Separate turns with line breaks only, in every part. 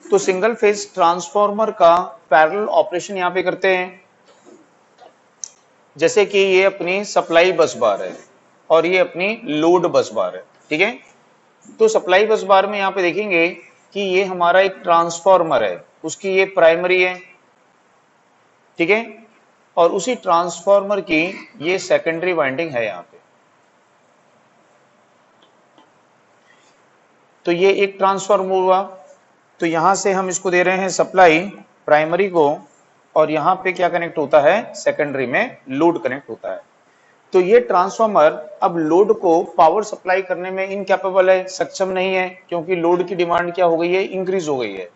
तो single phase transformer का parallel operation यहां पे करते हैं। जैसे कि ये अपनी सप्लाई बस बार है और ये अपनी लोड बस बार है, ठीक है। तो सप्लाई बस बार में यहां पे देखेंगे कि ये हमारा एक ट्रांसफॉर्मर है, उसकी ये प्राइमरी है, ठीक है, और उसी ट्रांसफॉर्मर की ये सेकेंडरी वाइंडिंग है यहां पे। तो ये एक ट्रांसफॉर्मर हुआ, तो यहां से हम इसको दे रहे हैं सप्लाई प्राइमरी को, और यहां पे क्या कनेक्ट होता है, सेकेंडरी में लोड कनेक्ट होता है। तो ये ट्रांसफॉर्मर अब लोड को पावर सप्लाई करने में इनकैपेबल है, सक्षम नहीं है, क्योंकि लोड की डिमांड क्या हो गई है, इंक्रीज हो गई है।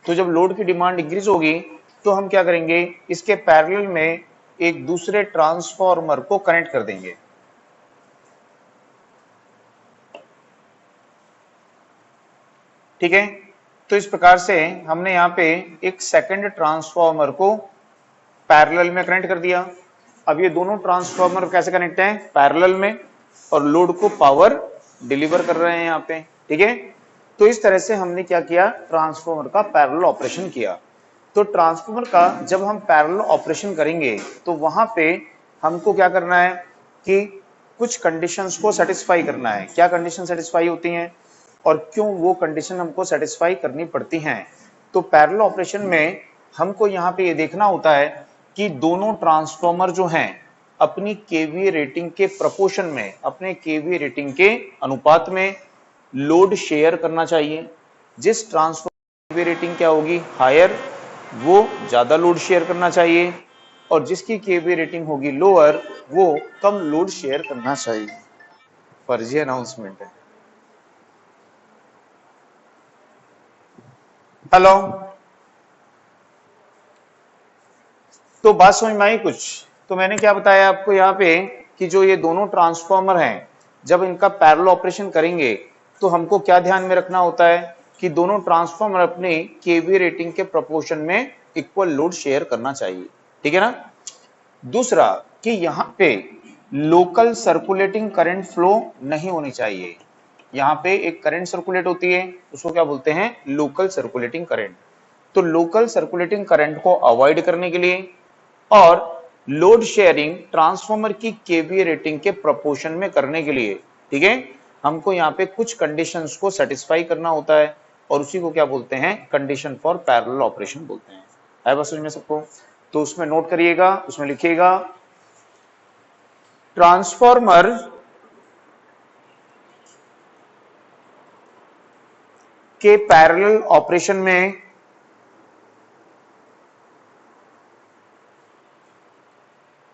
तो जब लोड की डिमांड इंक्रीज होगी तो हम क्या करेंगे, इसके पैरेलल में एक दूसरे ट्रांसफॉर्मर को कनेक्ट कर देंगे। ठीक है, तो इस प्रकार से हमने यहाँ पे एक सेकंड ट्रांसफॉर्मर को पैरेलल में कनेक्ट कर दिया। अब ये दोनों ट्रांसफॉर्मर कैसे कनेक्ट हैं, पैरेलल में, और लोड को पावर डिलीवर कर रहे हैं यहाँ पे, ठीक है। तो इस तरह से हमने क्या किया, ट्रांसफॉर्मर का पैरेलल ऑपरेशन किया। तो ट्रांसफॉर्मर का जब हम पैरेलल ऑपरेशन करेंगे तो वहां पे हमको क्या करना है कि कुछ कंडीशंस को सेटिस्फाई करना है। क्या कंडीशन सेटिस्फाई होती हैं और क्यों वो कंडीशन हमको सेटिस्फाई करनी पड़ती हैं। तो पैरेलल ऑपरेशन में हमको यहाँ पे ये देखना होता है कि दोनों ट्रांसफॉर्मर जो हैं अपनी केवीए रेटिंग के प्रोपोर्शन में, अपने केवीए रेटिंग के अनुपात में लोड शेयर करना चाहिए। जिस ट्रांसफॉर्मर केवीए रेटिंग क्या होगी, हायर, वो ज्यादा लोड शेयर करना चाहिए, और जिसकी केवीए रेटिंग होगी लोअर, वो कम लोड शेयर करना चाहिए। फर्जी अनाउंसमेंट है। हेलो, तो बात समझ में आई कुछ। तो मैंने क्या बताया आपको यहाँ पे कि जो ये दोनों ट्रांसफॉर्मर हैं, जब इनका पैरेलल ऑपरेशन करेंगे तो हमको क्या ध्यान में रखना होता है कि दोनों ट्रांसफॉर्मर अपने केवीए रेटिंग के प्रोपोर्शन में इक्वल लोड शेयर करना चाहिए, ठीक है ना। दूसरा कि यहाँ पे लोकल सर्कुलेटिंग करंट फ्लो नहीं होनी चाहिए। यहाँ पे एक करंट सर्कुलेट होती है, उसको क्या बोलते हैं, लोकल सर्कुलेटिंग करंट। तो लोकल सर्कुलेटिंग करंट को अवॉइड करने के लिए और लोड शेयरिंग ट्रांसफॉर्मर की केवीए रेटिंग के प्रोपोर्शन में करने के लिए, ठीक है, हमको यहाँ पे कुछ कंडीशंस को सेटिस्फाई करना होता है, और उसी को क्या बोलते हैं, कंडीशन फॉर पैरेलल ऑपरेशन बोलते हैं। है बस समझ में सबको। तो उसमें नोट करिएगा, उसमें लिखिएगा ट्रांसफॉर्मर के पैरेलल ऑपरेशन में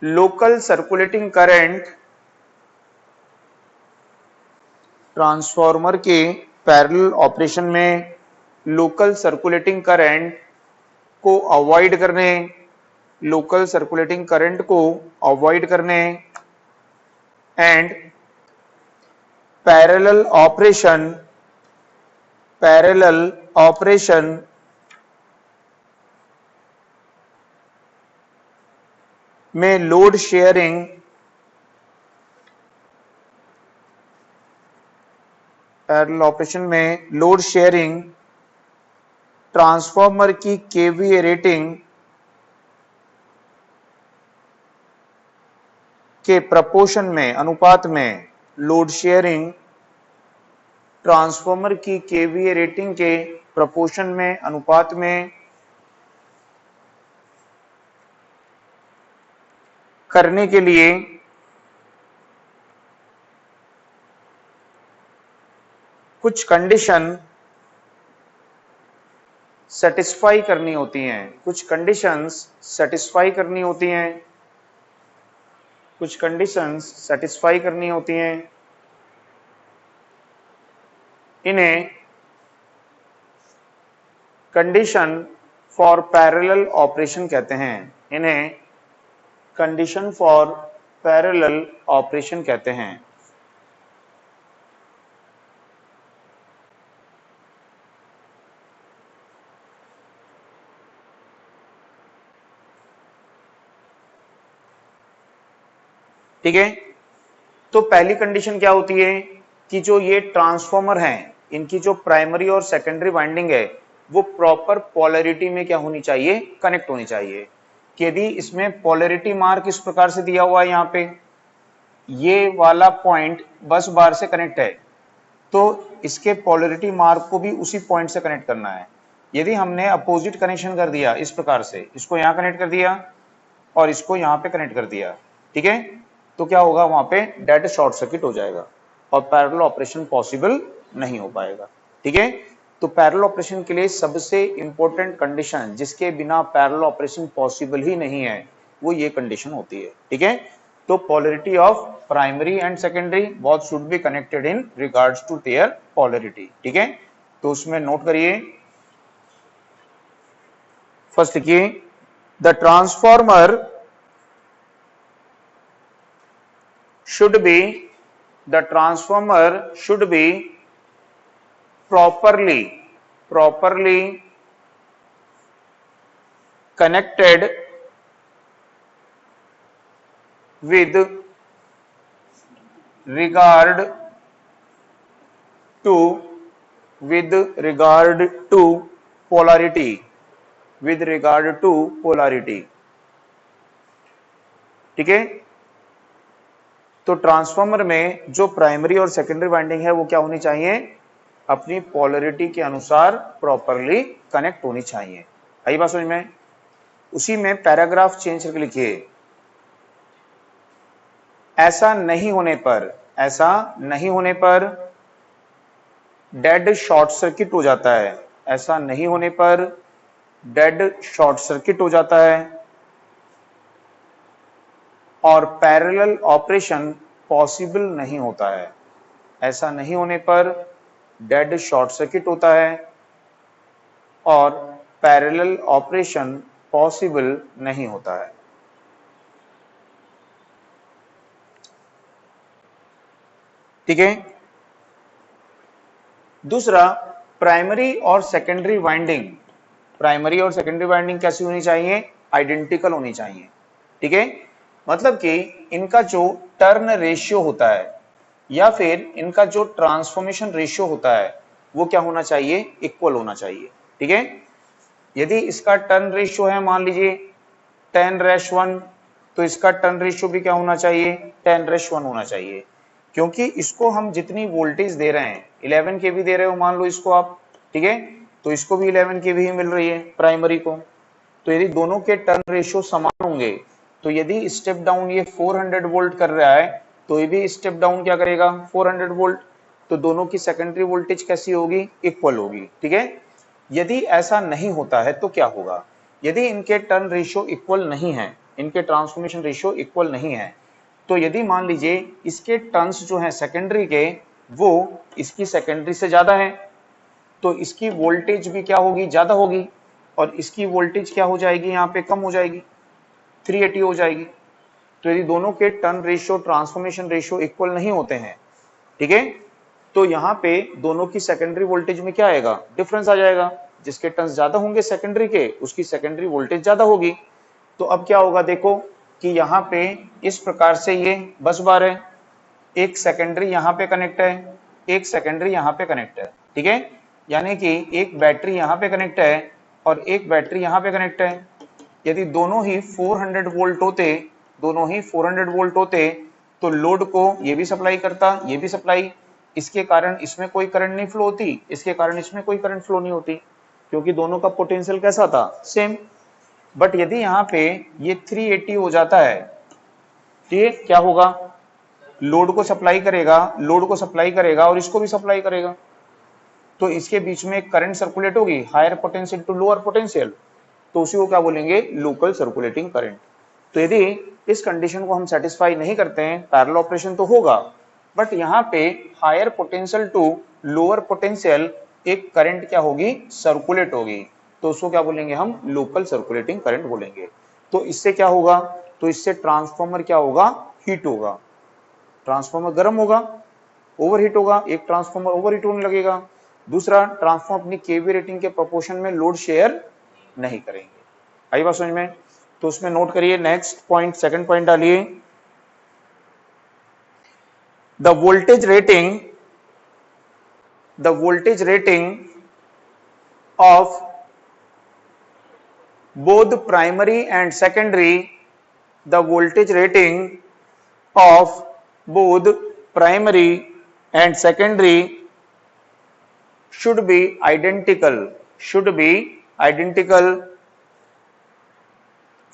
लोकल सर्कुलेटिंग करंट, ट्रांसफॉर्मर के पैरेलल ऑपरेशन में लोकल सर्कुलेटिंग करंट को अवॉइड करने, लोकल सर्कुलेटिंग करंट को अवॉइड करने एंड पैरेलल ऑपरेशन में लोड शेयरिंग, पैरेलल ऑपरेशन में लोड शेयरिंग ट्रांसफॉर्मर की केवीए रेटिंग के प्रपोर्शन में, अनुपात में, लोड शेयरिंग ट्रांसफॉर्मर की केवीए रेटिंग के प्रपोर्शन में, अनुपात में करने के लिए कुछ कंडीशन सेटिस्फाई करनी होती हैं, कुछ कंडीशंस सेटिस्फाई करनी होती हैं, कुछ कंडीशंस सेटिस्फाई करनी होती हैं। इन्हें कंडीशन फॉर पैरेलल ऑपरेशन कहते हैं, इन्हें कंडीशन फॉर पैरेलल ऑपरेशन कहते हैं। ठीक है, तो पहली कंडीशन क्या होती है कि जो ये ट्रांसफॉर्मर हैं, इनकी जो प्राइमरी और सेकेंडरी वाइंडिंग है वो प्रॉपर पोलैरिटी में क्या होनी चाहिए, कनेक्ट होनी चाहिए। कि यदि इसमें पोलैरिटी मार्क इस प्रकार से दिया हुआ है, यहाँ पे ये वाला पॉइंट बस बार से कनेक्ट है, तो इसके पोलैरिटी मार्क को भी उसी पॉइंट से कनेक्ट करना है। यदि हमने अपोजिट कनेक्शन कर दिया इस प्रकार से, इसको यहां कनेक्ट कर दिया और इसको यहां पे कनेक्ट कर दिया, ठीक है, तो क्या होगा, वहां पे डेड शॉर्ट सर्किट हो जाएगा और पैरेलल ऑपरेशन पॉसिबल नहीं हो पाएगा। ठीक है, तो पैरेलल ऑपरेशन के लिए सबसे इंपॉर्टेंट कंडीशन जिसके बिना पैरेलल ऑपरेशन पॉसिबल ही नहीं है, वो ये कंडीशन होती है। ठीक है, तो polarity of primary and secondary both should be connected in regards to their polarity. ठीक है, तो उसमें नोट करिए, फर्स्ट लिखिए, the transformer should be properly connected with regard to polarity, ठीक है। तो ट्रांसफार्मर में जो प्राइमरी और सेकेंडरी वाइंडिंग है वो क्या होनी चाहिए, अपनी पोलैरिटी के अनुसार प्रॉपरली कनेक्ट होनी चाहिए। आई बात समझ में? उसी में पैराग्राफ चेंज करके लिखिए, ऐसा नहीं होने पर डेड शॉर्ट सर्किट हो जाता है, ऐसा नहीं होने पर डेड शॉर्ट सर्किट हो जाता है और पैरेलल ऑपरेशन पॉसिबल नहीं होता है। ऐसा नहीं होने पर डेड शॉर्ट सर्किट होता है और पैरेलल ऑपरेशन पॉसिबल नहीं होता है। ठीक है, दूसरा, प्राइमरी और सेकेंडरी वाइंडिंग कैसी होनी चाहिए, आइडेंटिकल होनी चाहिए। ठीक है, मतलब कि इनका जो टर्न रेशियो होता है या फिर इनका जो ट्रांसफॉर्मेशन रेशियो होता है वो क्या होना चाहिए, इक्वल होना चाहिए। ठीक है, यदि इसका टर्न रेशियो है मान लीजिए 10:1, तो इसका टर्न रेशियो भी क्या होना चाहिए, 10:1 होना चाहिए, क्योंकि इसको हम जितनी वोल्टेज दे रहे हैं, 11 kV दे रहे हो मान लो इसको आप, ठीक है, तो इसको भी 11 kV ही मिल रही है प्राइमरी को। तो यदि दोनों के टर्न रेशियो समान होंगे, तो यदि स्टेप डाउन ये 400 वोल्ट कर रहा है तो ये भी स्टेप डाउन क्या करेगा, 400 वोल्ट, तो दोनों की सेकेंडरी वोल्टेज कैसी होगी, इक्वल होगी। ठीक है, यदि ऐसा नहीं होता है तो क्या होगा, यदि इनके टर्न रेशियो इक्वल नहीं है, इनके ट्रांसफॉर्मेशन रेशियो इक्वल नहीं है, तो यदि मान लीजिए इसके टर्न्स जो हैं सेकेंडरी के वो इसकी सेकेंडरी से ज्यादा है, तो इसकी वोल्टेज भी क्या होगी, ज्यादा होगी, और इसकी वोल्टेज क्या हो जाएगी, यहाँ पे कम हो जाएगी, 380 हो जाएगी। तो यदि दोनों के turn ratio, transformation ratio equal नहीं होते हैं, ठीक है, तो यहाँ पे दोनों की सेकेंडरी वोल्टेज में क्या आएगा, डिफरेंस आ जाएगा। जिसके टर्न्स ज्यादा होंगे सेकेंडरी के, उसकी सेकेंडरी वोल्टेज ज्यादा होगी। तो अब क्या होगा, देखो कि यहाँ पे इस प्रकार से ये बस बार है, एक सेकेंडरी यहाँ पे कनेक्ट है, एक सेकेंडरी यहाँ पे कनेक्ट है। ठीक है, यानी कि एक बैटरी यहाँ पे कनेक्ट है और एक बैटरी यहाँ पे कनेक्ट है। यदि दोनों ही 400 वोल्ट होते तो लोड को ये भी सप्लाई करता, ये भी सप्लाई, इसके कारण इसमें कोई करंट नहीं फ्लो होती, इसके कारण इसमें कोई करंट फ्लो नहीं होती, क्योंकि दोनों का पोटेंशियल कैसा था, सेम। बट यदि यहाँ पे ये 380 हो जाता है, ठीक है, क्या होगा, लोड को सप्लाई करेगा और इसको भी सप्लाई करेगा, तो इसके बीच में करंट सर्कुलेट होगी, higher potential to lower potential, तो उसी को क्या बोलेंगे, लोकल सर्कुलेटिंग करंट। तो यदि इस कंडीशन को हम सेटिस्फाई नहीं करते हैं, पैरेलल ऑपरेशन तो होगा, बट यहाँ पे higher potential to lower potential एक करंट क्या होगी, सर्कुलेट होगी, तो उसको क्या बोलेंगे हम, लोकल सर्कुलेटिंग करंट बोलेंगे। तो इससे क्या होगा, तो इससे ट्रांसफॉर्मर क्या होगा, हीट होगा, ट्रांसफॉर्मर गर्म होगा, ओवरहीट होगा, एक ट्रांसफॉर्मर ओवरहीट होने लगेगा, दूसरा ट्रांसफॉर्मर अपनी केवी रेटिंग के प्रोपोर्शन में लोड शेयर नहीं करेंगे। आई बात समझ में? तो उसमें नोट करिए, नेक्स्ट पॉइंट, सेकंड पॉइंट डालिए, the voltage rating of both primary and secondary, the voltage rating of both primary and secondary should be identical,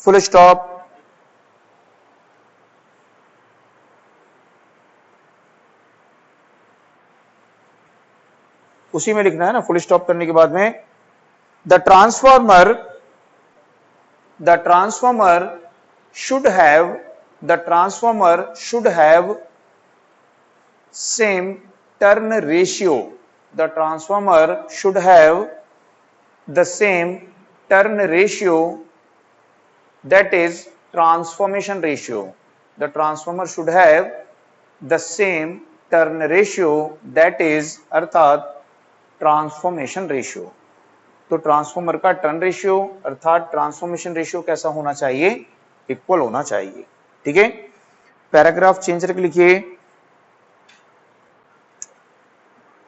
full stop. उसी में लिखना है ना, फुल स्टॉप करने के बाद में the transformer should have same turn ratio. The transformer should have the same turn ratio, that is transformation ratio. The transformer should have the same turn ratio, that is अर्थात transformation ratio. तो transformer का turn ratio अर्थात transformation ratio कैसा होना चाहिए? Equal होना चाहिए। ठीक है, पैराग्राफ चेंज करके लिखिए,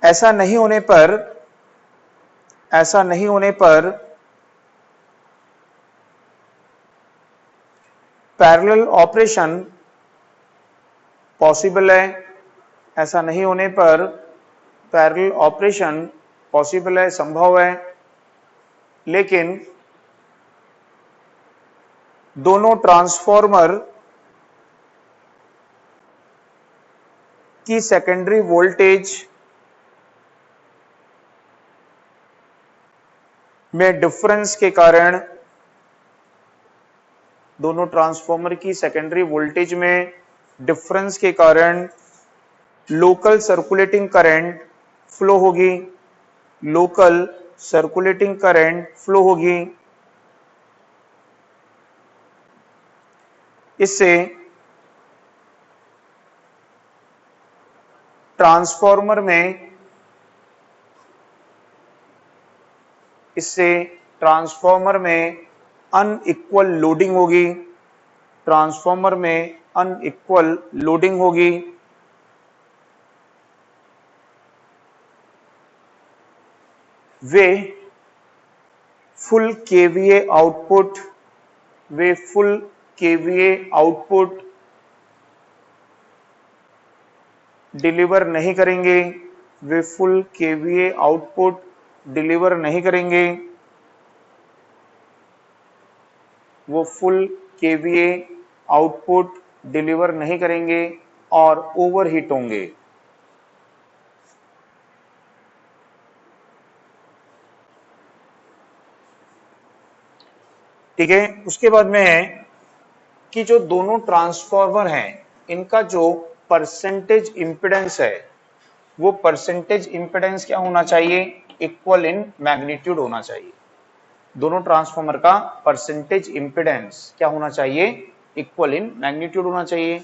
ऐसा नहीं होने पर पैरेलल ऑपरेशन पॉसिबल है। ऐसा नहीं होने पर पैरेलल ऑपरेशन पॉसिबल है, संभव है, लेकिन दोनों ट्रांसफॉर्मर की सेकेंडरी वोल्टेज में डिफरेंस के कारण, दोनों ट्रांसफॉर्मर की सेकेंडरी वोल्टेज में डिफरेंस के कारण लोकल सर्कुलेटिंग करंट फ्लो होगी, लोकल सर्कुलेटिंग करंट फ्लो होगी। इससे ट्रांसफॉर्मर में अनइक्वल लोडिंग होगी, ट्रांसफॉर्मर में अनइक्वल लोडिंग होगी। वे फुल केवीए आउटपुट डिलीवर नहीं करेंगे, वे फुल केवीए आउटपुट डिलीवर नहीं करेंगे, वो फुल केवीए आउटपुट डिलीवर नहीं करेंगे और ओवरहीट होंगे। ठीक है, उसके बाद में है कि जो दोनों ट्रांसफॉर्मर हैं, इनका जो परसेंटेज इंपेडेंस है, वो परसेंटेज इंपेडेंस क्या होना चाहिए? इक्वल इन मैग्नीट्यूड होना चाहिए। दोनों ट्रांसफॉर्मर का परसेंटेज इंपेडेंस क्या होना चाहिए? इक्वल इन मैग्नीट्यूड होना चाहिए।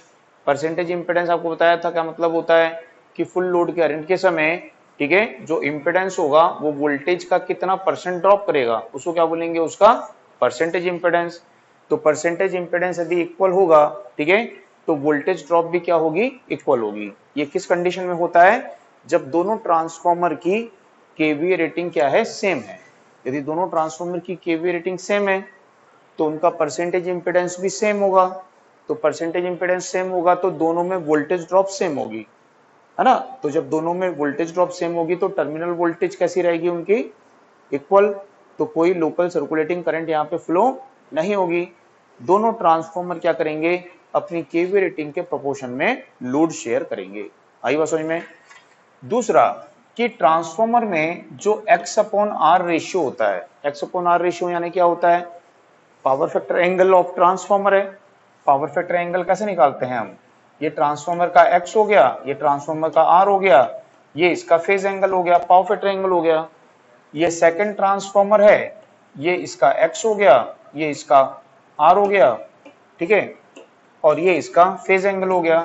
परसेंटेज इंपेडेंस आपको बताया था क्या मतलब होता है कि फुल लोड करंट के समय, ठीक है, जो इंपेडेंस होगा वो वोल्टेज का कितना परसेंट ड्रॉप करेगा, उसको क्या बोलेंगे? उसका परसेंटेज इंपेडेंस। तो परसेंटेज इंपेडेंस यदि इक्वल होगा, ठीक है, तो वोल्टेज ड्रॉप भी क्या होगी? इक्वल होगी। ये किस कंडीशन में होता है? जब दोनों ट्रांसफॉर्मर की केवीए रेटिंग क्या है? सेम है। यदि दोनों ट्रांसफॉर्मर की केवीए रेटिंग सेम है तो उनका परसेंटेज इंपेडेंस भी सेम होगा। तो परसेंटेज इंपेडेंस सेम होगा तो दोनों में वोल्टेज ड्रॉप सेम होगी, है ना? तो जब दोनों में वोल्टेज ड्रॉप सेम होगी तो टर्मिनल वोल्टेज कैसी रहेगी उनकी? इक्वल। तो कोई लोकल सर्कुलेटिंग करंट यहाँ पे फ्लो नहीं होगी। दोनों ट्रांसफॉर्मर क्या करेंगे? अपनी केवीए रेटिंग के प्रोपोर्शन में लोड शेयर करेंगे। आई बात समझ में? दूसरा कि ट्रांसफॉर्मर में जो X/R रेशियो होता है, X/R रेशियो यानी क्या होता है? Power factor angle of transformer है। पावर फैक्टर एंगल कैसे निकालते हैं हम? ये ट्रांसफॉर्मर का X हो गया, ये ट्रांसफॉर्मर का R हो गया, ये इसका फेज एंगल हो गया, पावर फैक्टर एंगल हो गया। ये सेकंड ट्रांसफॉर्मर है, ये इसका X हो गया, ये इसका R हो गया, ठीक है, और ये इसका फेज एंगल हो गया।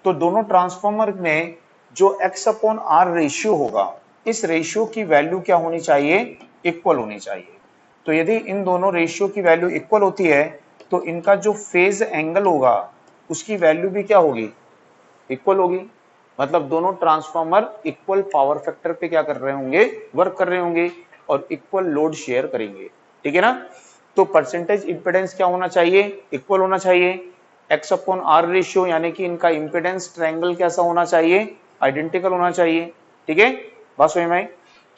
तो दोनों ट्रांसफॉर्मर में जो X/R रेशियो होगा, इस रेशियो की वैल्यू क्या होनी चाहिए? इक्वल होनी चाहिए। तो यदि इन दोनों रेशियो की वैल्यू इक्वल होती है तो इनका जो फेज एंगल होगा उसकी वैल्यू भी क्या होगी? इक्वल होगी। मतलब दोनों ट्रांसफॉर्मर इक्वल पावर फैक्टर पे क्या कर रहे होंगे? वर्क कर रहे होंगे। और इक्वल लोड शेयर करेंगे, ठीक है ना। तो परसेंटेज इंपेडेंस क्या होना चाहिए, इक्वल होना चाहिए। एक्स अपॉन आर रेशियो यानी कि इनका इंपेडेंस ट्रायंगल कैसा होना चाहिए, आइडेंटिकल होना चाहिए, ठीक है। बात समझ में आई।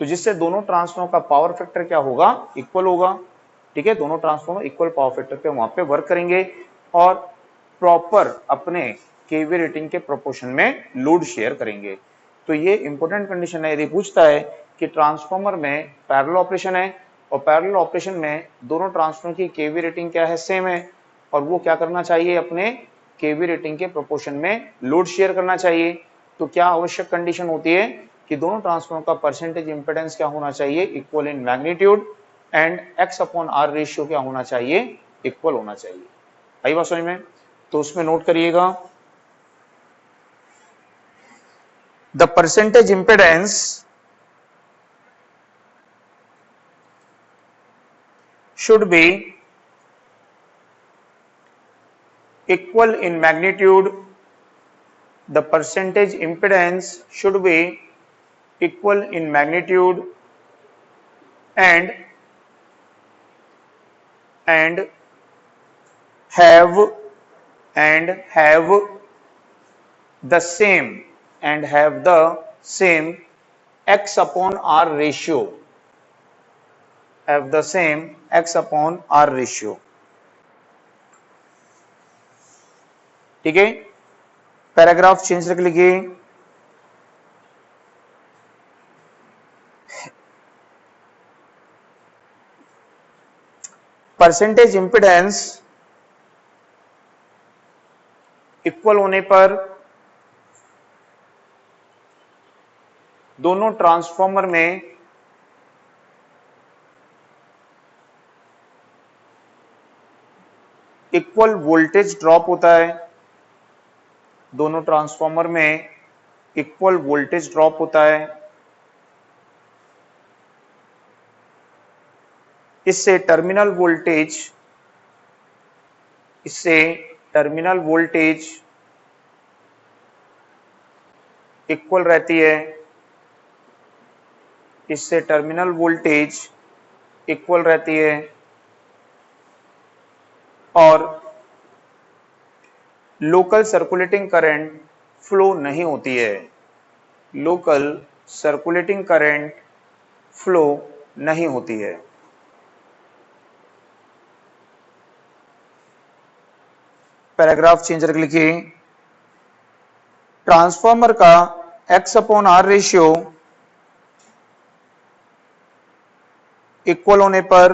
तो जिससे दोनों ट्रांसफॉर्मर का पावर फैक्टर क्या होगा, इक्वल होगा, ठीक है। दोनों ट्रांसफॉर्मर इक्वल पावर फैक्टर पे वहां पे वर्क करेंगे और प्रॉपर अपने केवी रेटिंग के प्रोपोर्शन में लोड शेयर करेंगे। तो ये इंपॉर्टेंट कंडीशन है। यदि पूछता है कि ट्रांसफॉर्मर में पैरेलल ऑपरेशन है और पैरेलल ऑपरेशन में दोनों ट्रांसफॉर्मर की केवी रेटिंग क्या है, सेम है, और वो क्या करना चाहिए, अपने केवी रेटिंग के प्रोपोर्शन में लोड शेयर करना चाहिए। तो क्या आवश्यक कंडीशन होती है कि दोनों ट्रांसफॉर्मर का परसेंटेज इंपेडेंस क्या होना चाहिए, equal in magnitude, and X upon R ratio क्या होना चाहिए, इक्वल होना चाहिए। आई बात समझ में। तो उसमें नोट करिएगा, the percentage impedance should be equal in magnitude. The percentage impedance should be equal in magnitude and have the same x upon r ratio, have the same x upon r ratio, ठीक है। Paragraph change रख लीजिए, percentage impedance equal होने पर दोनों transformer में equal voltage drop होता है, दोनों ट्रांसफॉर्मर में इक्वल वोल्टेज ड्रॉप होता है। इससे टर्मिनल वोल्टेज इक्वल रहती है, इससे टर्मिनल वोल्टेज इक्वल रहती है और लोकल सर्कुलेटिंग करंट फ्लो नहीं होती है, लोकल सर्कुलेटिंग करंट फ्लो नहीं होती है। पैराग्राफ चेंज कर लिखिए, ट्रांसफॉर्मर का X upon R ratio equal होने पर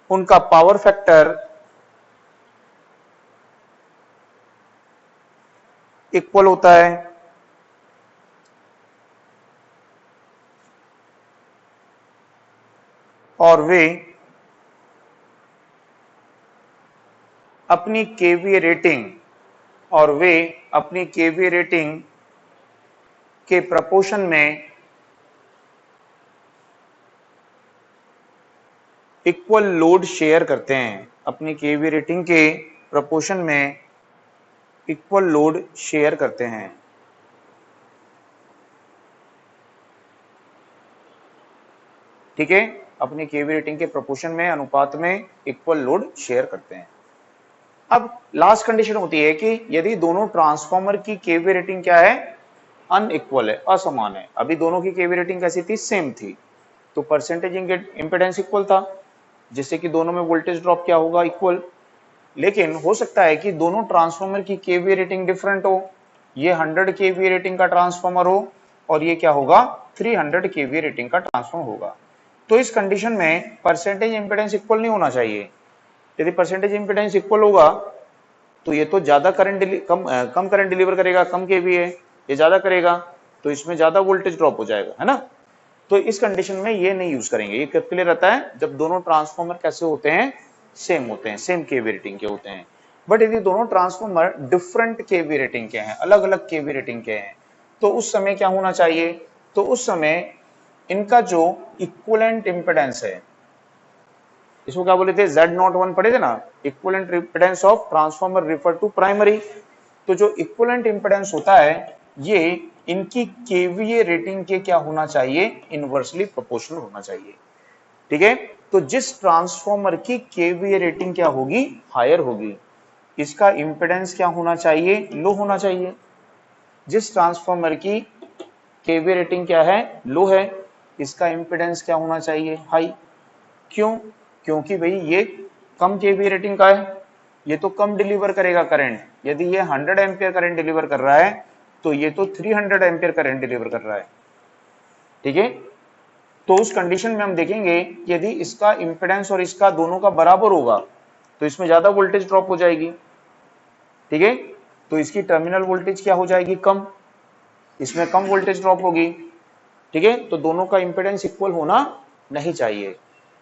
उनका पावर फैक्टर इक्वल होता है और वे अपनी केवीए रेटिंग के प्रपोर्शन में इक्वल लोड शेयर करते हैं, अपनी केवीए रेटिंग के प्रपोर्शन में इक्वल लोड शेयर करते हैं, ठीक है। अपनी केवी रेटिंग के प्रोपोर्शन में, अनुपात में इक्वल लोड शेयर करते हैं। अब लास्ट कंडीशन होती है कि यदि दोनों ट्रांसफॉर्मर की केवी रेटिंग क्या है, अनइक्वल है, असमान है। अभी दोनों की केवी रेटिंग कैसी थी, सेम थी, तो परसेंटेज इंपेडेंस इक्वल था, जिससे कि दोनों में वोल्टेज ड्रॉप क्या होगा, इक्वल। लेकिन हो सकता है कि दोनों ट्रांसफॉर्मर की केवी रेटिंग डिफरेंट हो, ये 100 केवी रेटिंग का ट्रांसफॉर्मर हो और ये क्या होगा, 300 केवी रेटिंग का ट्रांसफॉर्मर होगा। तो इस कंडीशन में परसेंटेज इंपेडेंस इक्वल नहीं होना चाहिए। यदि परसेंटेज इंपेडेंस इक्वल होगा तो ये तो ज्यादा करंट कम करंट डिलीवर करेगा, कम केवी है, ये ज्यादा करेगा तो इसमें ज्यादा वोल्टेज ड्रॉप हो जाएगा, है ना। तो इस कंडीशन में ये नहीं यूज करेंगे। ये कब के लिए रहता है, जब दोनों ट्रांसफॉर्मर कैसे होते हैं, सेम होते हैं, सेम केवी रेटिंग के होते हैं। बट यदि दोनों ट्रांसफॉर्मर डिफरेंट केवी रेटिंग के हैं, अलग अलग केवी रेटिंग के हैं, तो उस समय क्या होना चाहिए, तो उस समय इनका जो इक्विवेलेंट इंपेडेंस है, इसको क्या बोले थे, Z01 पढ़े थे ना, equivalent impedance of transformer refer to primary. तो जो इक्विवेलेंट इंपेडेंस होता है ये इनकी केवीए रेटिंग के क्या होना चाहिए, इनवर्सली प्रोपोर्शनल होना चाहिए। ठीक है, तो जिस ट्रांसफॉर्मर की केवीए रेटिंग क्या होगी, हायर होगी, इसका इंपेडेंस क्या होना चाहिए, लो होना चाहिए। जिस ट्रांसफॉर्मर की केवीए रेटिंग क्या है, लो है, इसका इंपेडेंस क्या होना चाहिए, हाई। क्यों? क्योंकि भाई ये कम केवीए रेटिंग का है, ये तो कम डिलीवर करेगा करंट। यदि ये 100 एम्पियर करंट डिलीवर कर रहा है तो ये तो 300 एम्पियर करंट डिलीवर कर रहा है। ठीक है, तो उस कंडीशन में हम देखेंगे यदि इसका इंपेडेंस और इसका दोनों का बराबर होगा तो इसमें ज्यादा वोल्टेज ड्रॉप हो जाएगी। ठीक है, तो इसकी टर्मिनल वोल्टेज क्या हो जाएगी, कम, इसमें कम वोल्टेज ड्रॉप होगी। ठीक है, तो दोनों का इंपेडेंस इक्वल होना नहीं चाहिए।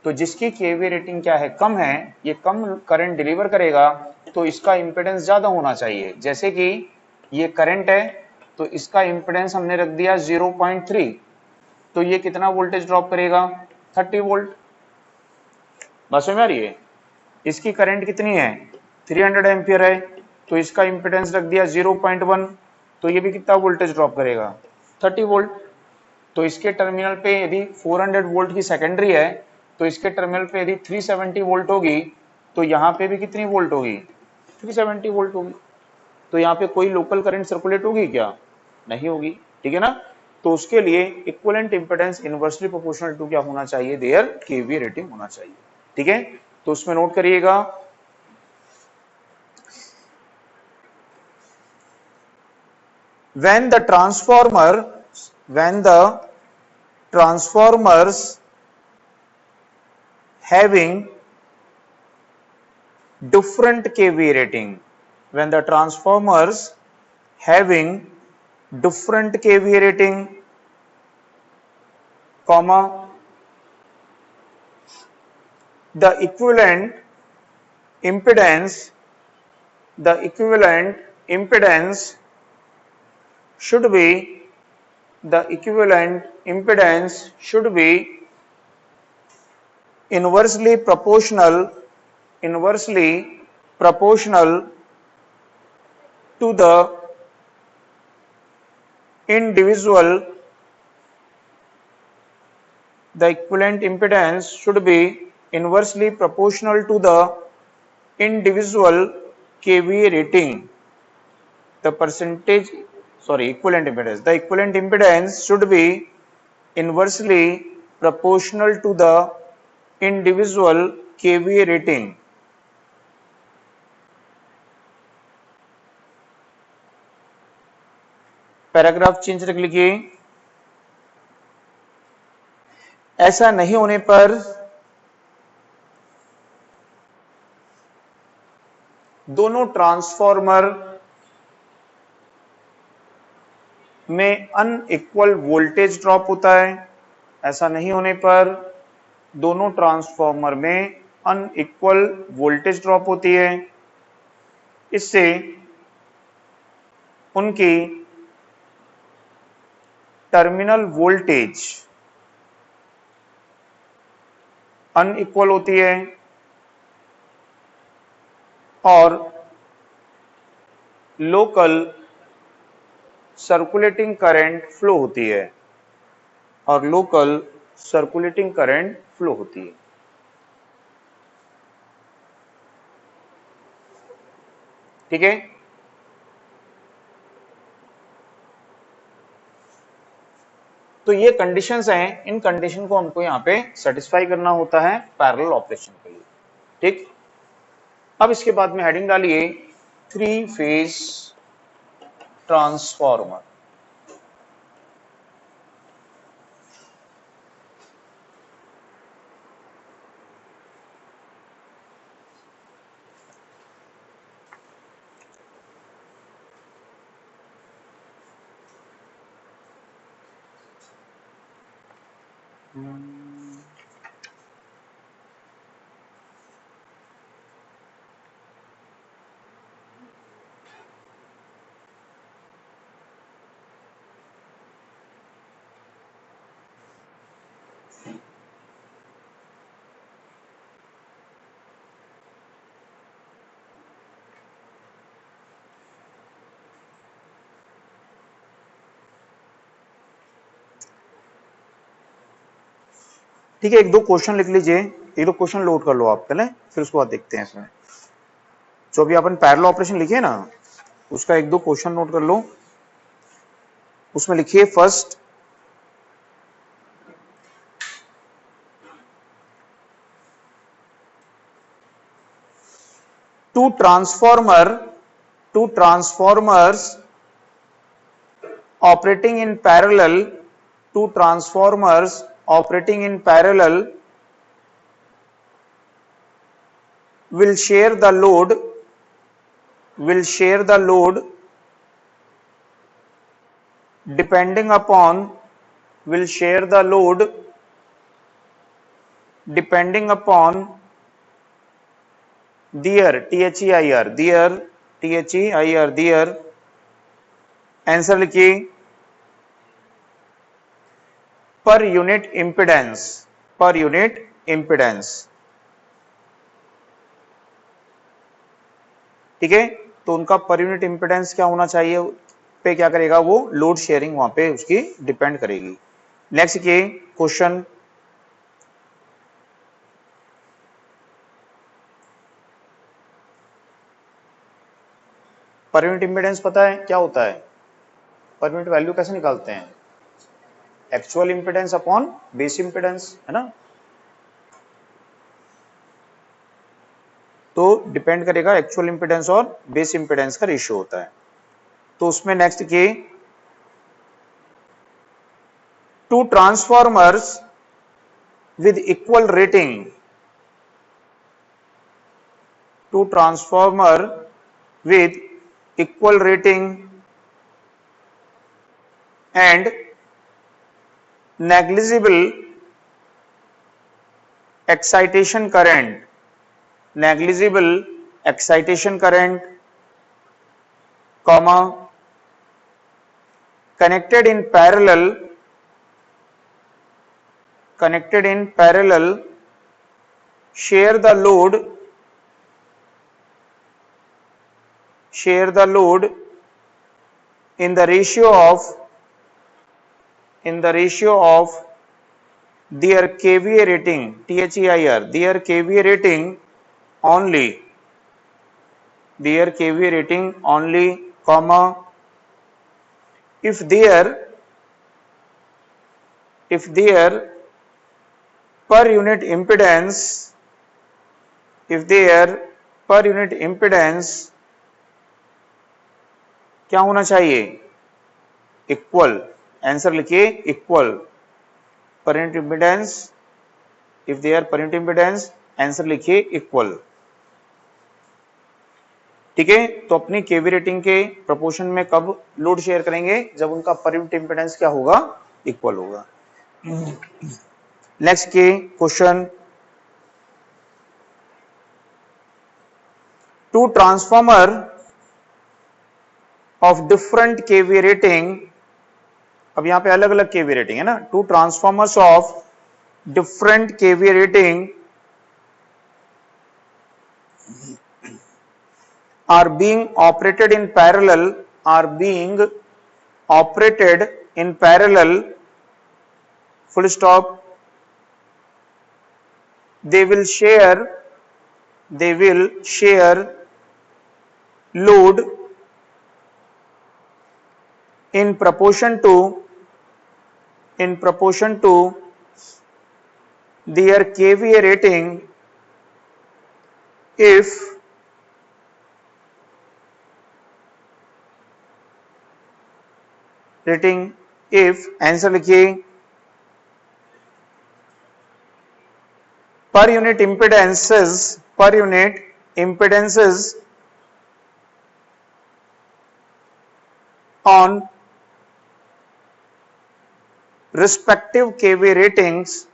तो जिसकी केवीए रेटिंग क्या है, कम है, ये कम करंट डिलीवर करेगा, तो इसका इंपेडेंस ज्यादा होना चाहिए। जैसे कि ये करंट है तो इसका इंपेडेंस हमने रख दिया 0.3, तो ये कितना वोल्टेज ड्रॉप करेगा, 30 वोल्ट। बात समझ में आ रही है? इसकी करंट कितनी है, 300 एम्पियर है, तो इसका इंपेडेंस रख दिया 0.1, तो ये भी कितना वोल्टेज ड्रॉप करेगा, 30 वोल्ट। तो इसके टर्मिनल पे यदि 400 वोल्ट की सेकेंडरी है तो इसके टर्मिनल पे यदि 370 वोल्ट होगी तो यहाँ पे भी कितनी वोल्ट होगी, 370 वोल्ट होगी। तो यहाँ पे कोई लोकल करंट सर्कुलेट होगी क्या, नहीं होगी। ठीक है ना, तो उसके लिए equivalent impedance inversely proportional to क्या होना चाहिए, देयर केवीए रेटिंग होना चाहिए। ठीक है, तो उसमें नोट करिएगा, when the transformers having different kVA rating, when the transformers having different kVA rating, comma, the equivalent impedance should be inversely proportional to the individual the equivalent impedance should be inversely proportional to the individual kVA rating. The equivalent impedance should be inversely proportional to the individual kVA rating. Paragraph change रख लीजिए, ऐसा नहीं होने पर दोनों transformer में unequal voltage drop होता है। ऐसा नहीं होने पर दोनों ट्रांसफॉर्मर में अनइक्वल वोल्टेज ड्रॉप होती है। इससे उनकी टर्मिनल वोल्टेज अनइक्वल होती है और लोकल सर्कुलेटिंग करंट फ्लो होती है ठीक है, तो ये कंडीशंस हैं, इन कंडीशन को हमको यहाँ पे सेटिस्फाई करना होता है पैरेलल ऑपरेशन के लिए। ठीक, अब इसके बाद में हेडिंग डालिए 3 फेज ट्रांसफॉर्मर। ठीक है, एक दो क्वेश्चन लिख लीजिए, एक दो क्वेश्चन लोड कर लो आप पहले, फिर उसके बाद देखते हैं इसमें। जो अभी अपन पैरेलल ऑपरेशन लिखे ना, उसका एक दो क्वेश्चन नोट कर लो। उसमें लिखिए first, two transformers operating in parallel, two transformers operating in parallel will share the load depending upon their their answer लिखिए पर यूनिट इंपिडेंस। ठीक है, तो उनका पर यूनिट इंपिडेंस क्या होना चाहिए पे क्या करेगा, वो लोड शेयरिंग वहां पे उसकी डिपेंड करेगी। नेक्स्ट के क्वेश्चन, पर यूनिट इंपिडेंस पता है क्या होता है? पर यूनिट वैल्यू कैसे निकालते हैं? Actual impedance upon base impedance, है ना। तो डिपेंड करेगा, एक्चुअल इंपिडेंस और बेस इंपिडेंस का रेशियो होता है। तो उसमें नेक्स्ट के two transformers with equal rating, two transformer with equal rating and negligible excitation current, comma, connected in parallel share the load in the ratio of their kVA rating, their kVA rating only, comma, if their per unit impedance क्या होना चाहिए? Equal. Answer लिखिए equal. Per unit impedance, if they are per unit impedance, answer लिखिए equal. ठीक है, तो अपनी केवी rating के प्रोपोर्शन में कब लोड शेयर करेंगे? जब उनका पर यूनिट इंपिडेंस क्या होगा? इक्वल होगा। नेक्स्ट के question, two transformer of different kV rating, अब यहां पे अलग अलग केवी रेटिंग है ना, two transformers of different kV rating are being operated in parallel, full stop. They will share load in proportion to their kVA rating if answer लिखिए per unit impedances on respective kVA ratings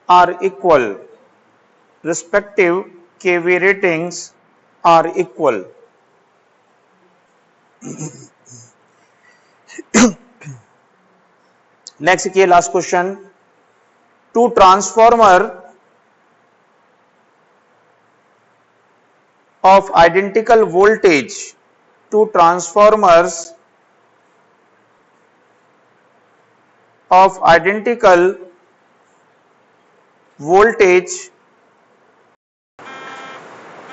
are equal. Next की last question, two transformer of identical voltage, two transformers of identical voltage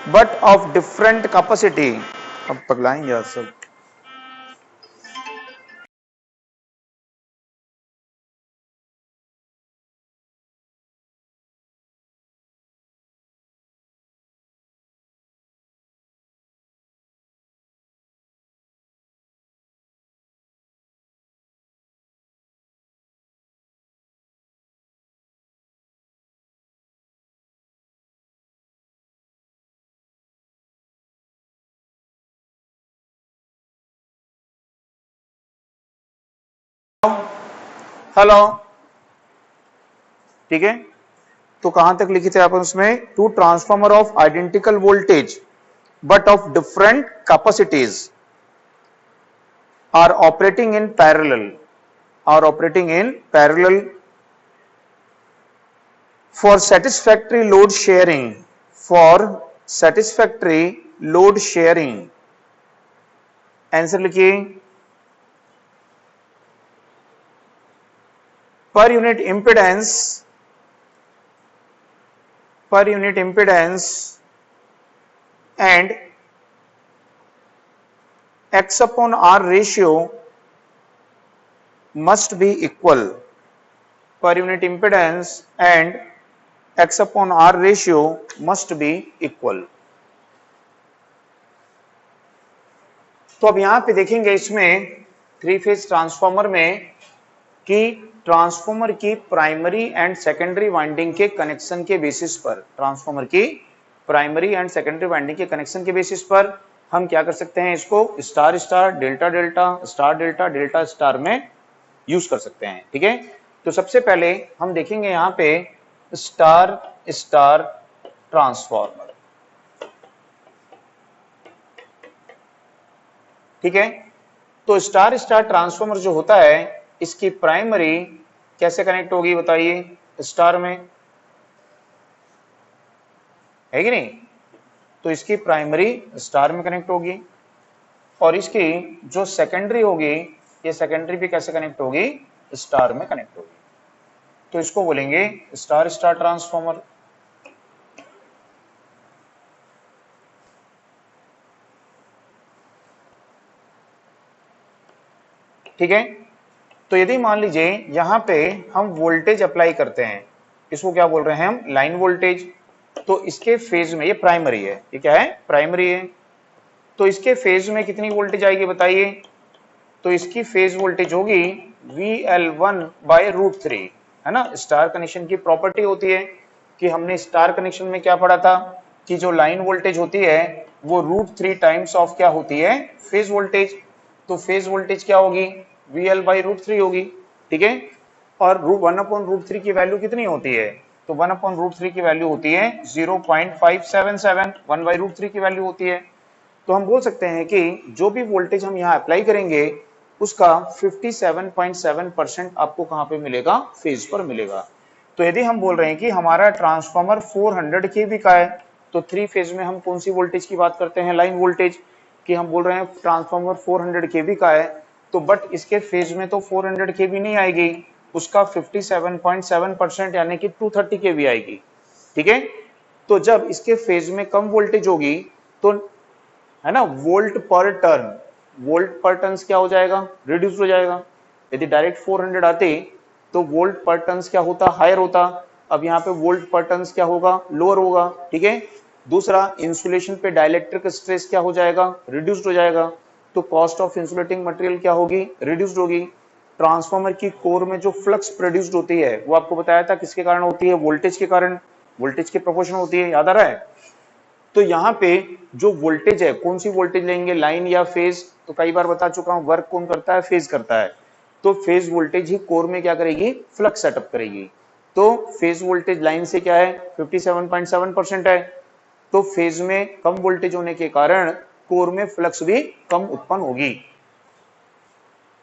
but of different capacity. अब पगलाएंगे आप सब। Hello, ठीक है। तो कहां तक लिखे थे आप उसमें? Two transformer of identical voltage but of different capacities are operating in parallel for satisfactory load sharing answer लिखिए। per unit impedance and x upon r ratio must be equal. Per unit impedance and x upon r ratio must be equal. तो अब यहां पे देखेंगे इसमें 3 phase transformer में कि transformer की प्राइमरी एंड सेकेंडरी वाइंडिंग के कनेक्शन के बेसिस पर हम क्या कर सकते हैं, इसको star star, delta delta, star delta, delta star में यूज कर सकते हैं। ठीक है, तो सबसे पहले हम देखेंगे यहां पे स्टार स्टार ट्रांसफॉर्मर। ठीक है, तो स्टार स्टार ट्रांसफॉर्मर जो होता है इसकी प्राइमरी कैसे कनेक्ट होगी बताइए? स्टार में है कि नहीं? तो इसकी प्राइमरी स्टार में कनेक्ट होगी और इसकी जो सेकेंडरी होगी, ये सेकेंडरी भी कैसे कनेक्ट होगी? स्टार में कनेक्ट होगी। तो इसको बोलेंगे स्टार स्टार ट्रांसफॉर्मर। ठीक है, तो यदि मान लीजिए यहां पे हम वोल्टेज अप्लाई करते हैं, इसको क्या बोल रहे हैं हम? Line voltage. तो इसके फेज में, ये प्राइमरी है, ये क्या है? प्राइमरी है। तो इसके फेज में कितनी वोल्टेज आएगी बताइए? तो इसकी फेज वोल्टेज होगी VL1/√3, है ना। स्टार कनेक्शन की प्रॉपर्टी होती है कि हमने स्टार कनेक्शन में क्या पढ़ा था कि जो लाइन वोल्टेज होती है वो √3 टाइम्स ऑफ क्या होती है? Phase voltage. तो फेज वोल्टेज क्या होगी? VL/√3 होगी। ठीक है, और 1/√3 की वैल्यू कितनी होती है? तो 1/√3 की वैल्यू होती है 0.577, 1/√3 की वैल्यू होती है। तो हम बोल सकते हैं कि जो भी वोल्टेज हम यहाँ अप्लाई करेंगे उसका 57.7% आपको कहां पे मिलेगा? फेज पर मिलेगा। तो यदि हम बोल रहे हैं कि हमारा ट्रांसफॉर्मर 400 kV का है, तो 3 फेज में हम कौन सी वोल्टेज की बात करते हैं? लाइन वोल्टेज कि हम बोल रहे हैं ट्रांसफॉर्मर 400 kV का है, तो बट इसके फेज में तो 400 kV नहीं आएगी, उसका 57.7% यानी कि 230 kV आएगी। ठीक है, तो जब इसके फेज में कम वोल्टेज होगी तो, है ना, वोल्ट पर टर्न क्या हो जाएगा? रिड्यूस हो जाएगा। यदि डायरेक्ट 400 आते तो वोल्ट पर टर्न क्या होता? हायर होता। अब यहाँ पे वोल्ट पर टर्न क्या होगा? लोअर होगा। ठीक है, दूसरा इंसुलेशन पे डाइलेक्ट्रिक स्ट्रेस क्या हो जाएगा? रिड्यूस्ड हो जाएगा। तो कॉस्ट ऑफ इंसुलेटिंग मटेरियल क्या होगी? रिड्यूस्ड होगी। ट्रांसफॉर्मर की कोर में जो फ्लक्स प्रोड्यूस्ड होती है वो आपको बताया था किसके कारण होती है? वोल्टेज के कारण, वोल्टेज के प्रोपोर्शन होती है, याद आ रहा है? तो यहाँ पे जो वोल्टेज है, कौन सी वोल्टेज लेंगे, लाइन या फेज? तो कई बार बता चुका हूं, वर्क कौन करता है? फेज करता है। तो फेज वोल्टेज ही कोर में क्या करेगी? फ्लक्स सेटअप करेगी। तो फेज वोल्टेज लाइन से क्या है? 57.7% है। तो फेज में कम वोल्टेज होने के कारण कोर में फ्लक्स भी कम उत्पन्न होगी,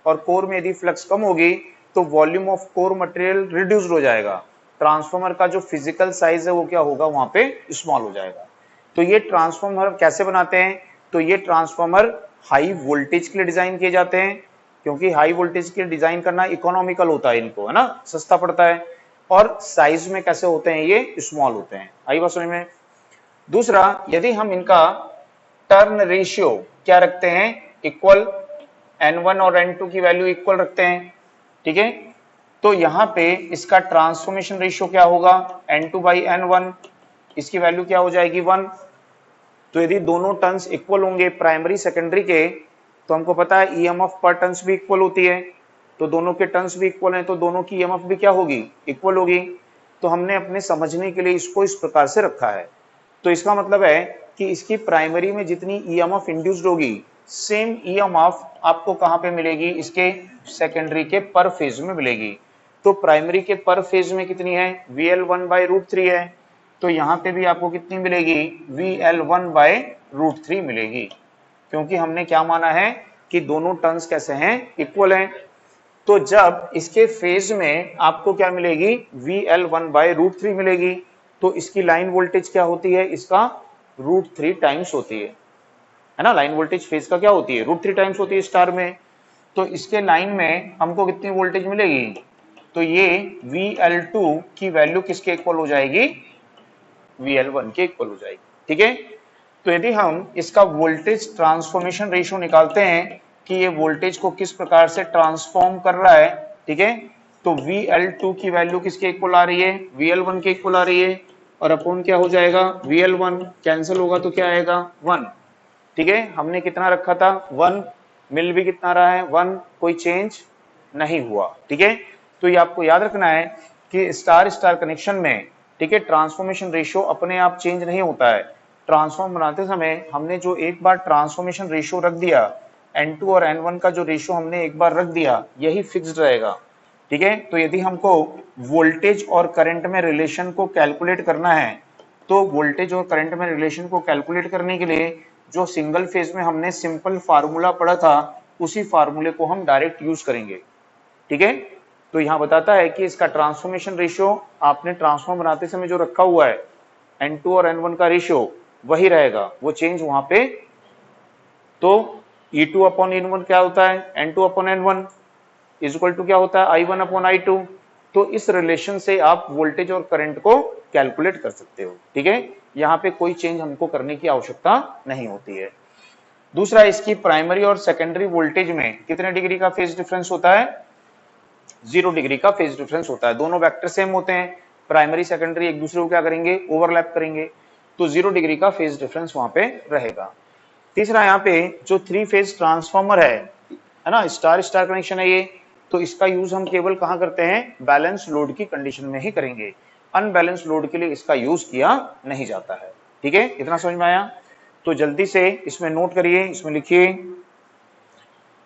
और कोर में यदि फ्लक्स कम होगी तो volume of core material reduced हो जाएगा। ट्रांसफॉर्मर का जो फिजिकल साइज है वो क्या होगा? वहां पे स्मॉल हो जाएगा। तो ये ट्रांसफॉर्मर कैसे बनाते हैं? तो ये ट्रांसफॉर्मर हाई वोल्टेज के लिए डिजाइन किए जाते हैं क्योंकि हाई वोल्टेज के डिजाइन करना इकोनॉमिकल होता है इनको, है ना, सस्ता पड़ता है, और साइज में कैसे होते हैं, ये स्मॉल होते हैं। आई बात समझ में। दूसरा, यदि हम इनका टर्न रेशियो क्या रखते हैं, इक्वल, N1 और N2 की वैल्यू इक्वल रखते हैं, ठीक है, तो यहां पे इसका ट्रांसफॉर्मेशन रेशियो क्या होगा, N2 बाई N1, इसकी वैल्यू क्या हो जाएगी 1। तो यदि दोनों टर्न्स इक्वल होंगे प्राइमरी सेकेंडरी के, तो हमको पता है ईएमएफ पर टर्न्स भी इक्वल होती है, तो दोनों के टर्न्स भी इक्वल हैं, तो दोनों की ईएमएफ भी क्या होगी, इक्वल होगी। तो हमने अपने समझने के लिए इसको इस प्रकार से रखा है। तो इसका मतलब है कि इसकी प्राइमरी में जितनी ईएमएफ इंड्यूस्ड होगी, सेम ईएमएफ आपको कहां पे मिलेगी, इसके सेकेंडरी के पर फेज में मिलेगी। तो प्राइमरी के पर फेज में कितनी है, VL1/√3 है, तो यहां पे भी आपको कितनी मिलेगी, VL1/√3 मिलेगी, क्योंकि हमने क्या माना है कि दोनों टर्न्स कैसे हैं, इक्वल हैं। तो जब इसके फेज में आपको क्या मिलेगी, VL1/√3 मिलेगी, तो इसकी लाइन वोल्टेज क्या होती है, इसका √3 टाइम्स होती है ना, लाइन वोल्टेज फेज का क्या होती है, √3 टाइम्स होती है स्टार में। तो इसके लाइन में हमको कितनी वोल्टेज मिलेगी, तो ये VL2 की वैल्यू किसके इक्वल हो जाएगी, VL1 के इक्वल हो जाएगी, ठीक है। तो यदि हम इसका वोल्टेज ट्रांसफॉर्मेशन रेशियो निकालते हैं कि ये वोल्टेज को किस प्रकार से ट्रांसफॉर्म कर रहा है, ठीक है, तो VL2 की वैल्यू किसके इक्वल आ रही है, VL1 के इक्वल आ रही है, और अपॉन क्या हो जाएगा, VL1 कैंसिल होगा तो क्या आएगा 1, ठीक है। हमने कितना रखा था 1, मिल भी कितना रहा है 1, कोई चेंज नहीं हुआ, ठीक है। तो ये आपको याद रखना है कि स्टार स्टार कनेक्शन में, ठीक है, ट्रांसफॉर्मेशन रेशियो अपने आप चेंज नहीं होता है। ट्रांसफॉर्म बनाते समय हमने जो एक बार ट्रांसफॉर्मेशन रेशियो रख दिया, N2 और N1 का जो रेशियो हमने एक बार रख दिया, यही फिक्स्ड रहेगा, ठीक है। तो यदि हमको वोल्टेज और करंट में रिलेशन को कैलकुलेट करना है, तो वोल्टेज और करंट में रिलेशन को कैलकुलेट करने के लिए जो सिंगल फेज में हमने सिंपल फार्मूला पढ़ा था, उसी फार्मूले को हम डायरेक्ट यूज करेंगे, ठीक है। तो यहां बताता है कि इसका ट्रांसफॉर्मेशन रेशियो आपने ट्रांसफॉर्म बनाते समय जो रखा हुआ है, N2 और N1 का रेशियो वही रहेगा, वो चेंज वहां पे। तो E2/N1 क्या होता है, N2/N1 इज इक्वल टू क्या होता है, I1/I2। तो इस रिलेशन से आप वोल्टेज और करंट को कैलकुलेट कर सकते हो, ठीक है। यहाँ पे कोई चेंज हमको करने की आवश्यकता नहीं होती है। दूसरा, इसकी प्राइमरी और सेकेंडरी वोल्टेज में कितने डिग्री का फेज डिफरेंस होता है, 0 डिग्री का फेज डिफरेंस होता है। दोनों वेक्टर सेम होते हैं, प्राइमरी सेकेंडरी एक दूसरे को क्या करेंगे, ओवरलैप करेंगे, तो 0 डिग्री का फेज डिफरेंस वहां पे रहेगा। तीसरा, यहाँ पे जो 3 फेज ट्रांसफॉर्मर है ना, स्टार स्टार कनेक्शन है ये, तो इसका यूज हम केवल कहां करते हैं, बैलेंस लोड की कंडीशन में ही करेंगे, अनबैलेंस लोड के लिए इसका यूज किया नहीं जाता है, ठीक है। इतना समझ में आया। तो जल्दी से इसमें नोट करिए, इसमें लिखिए,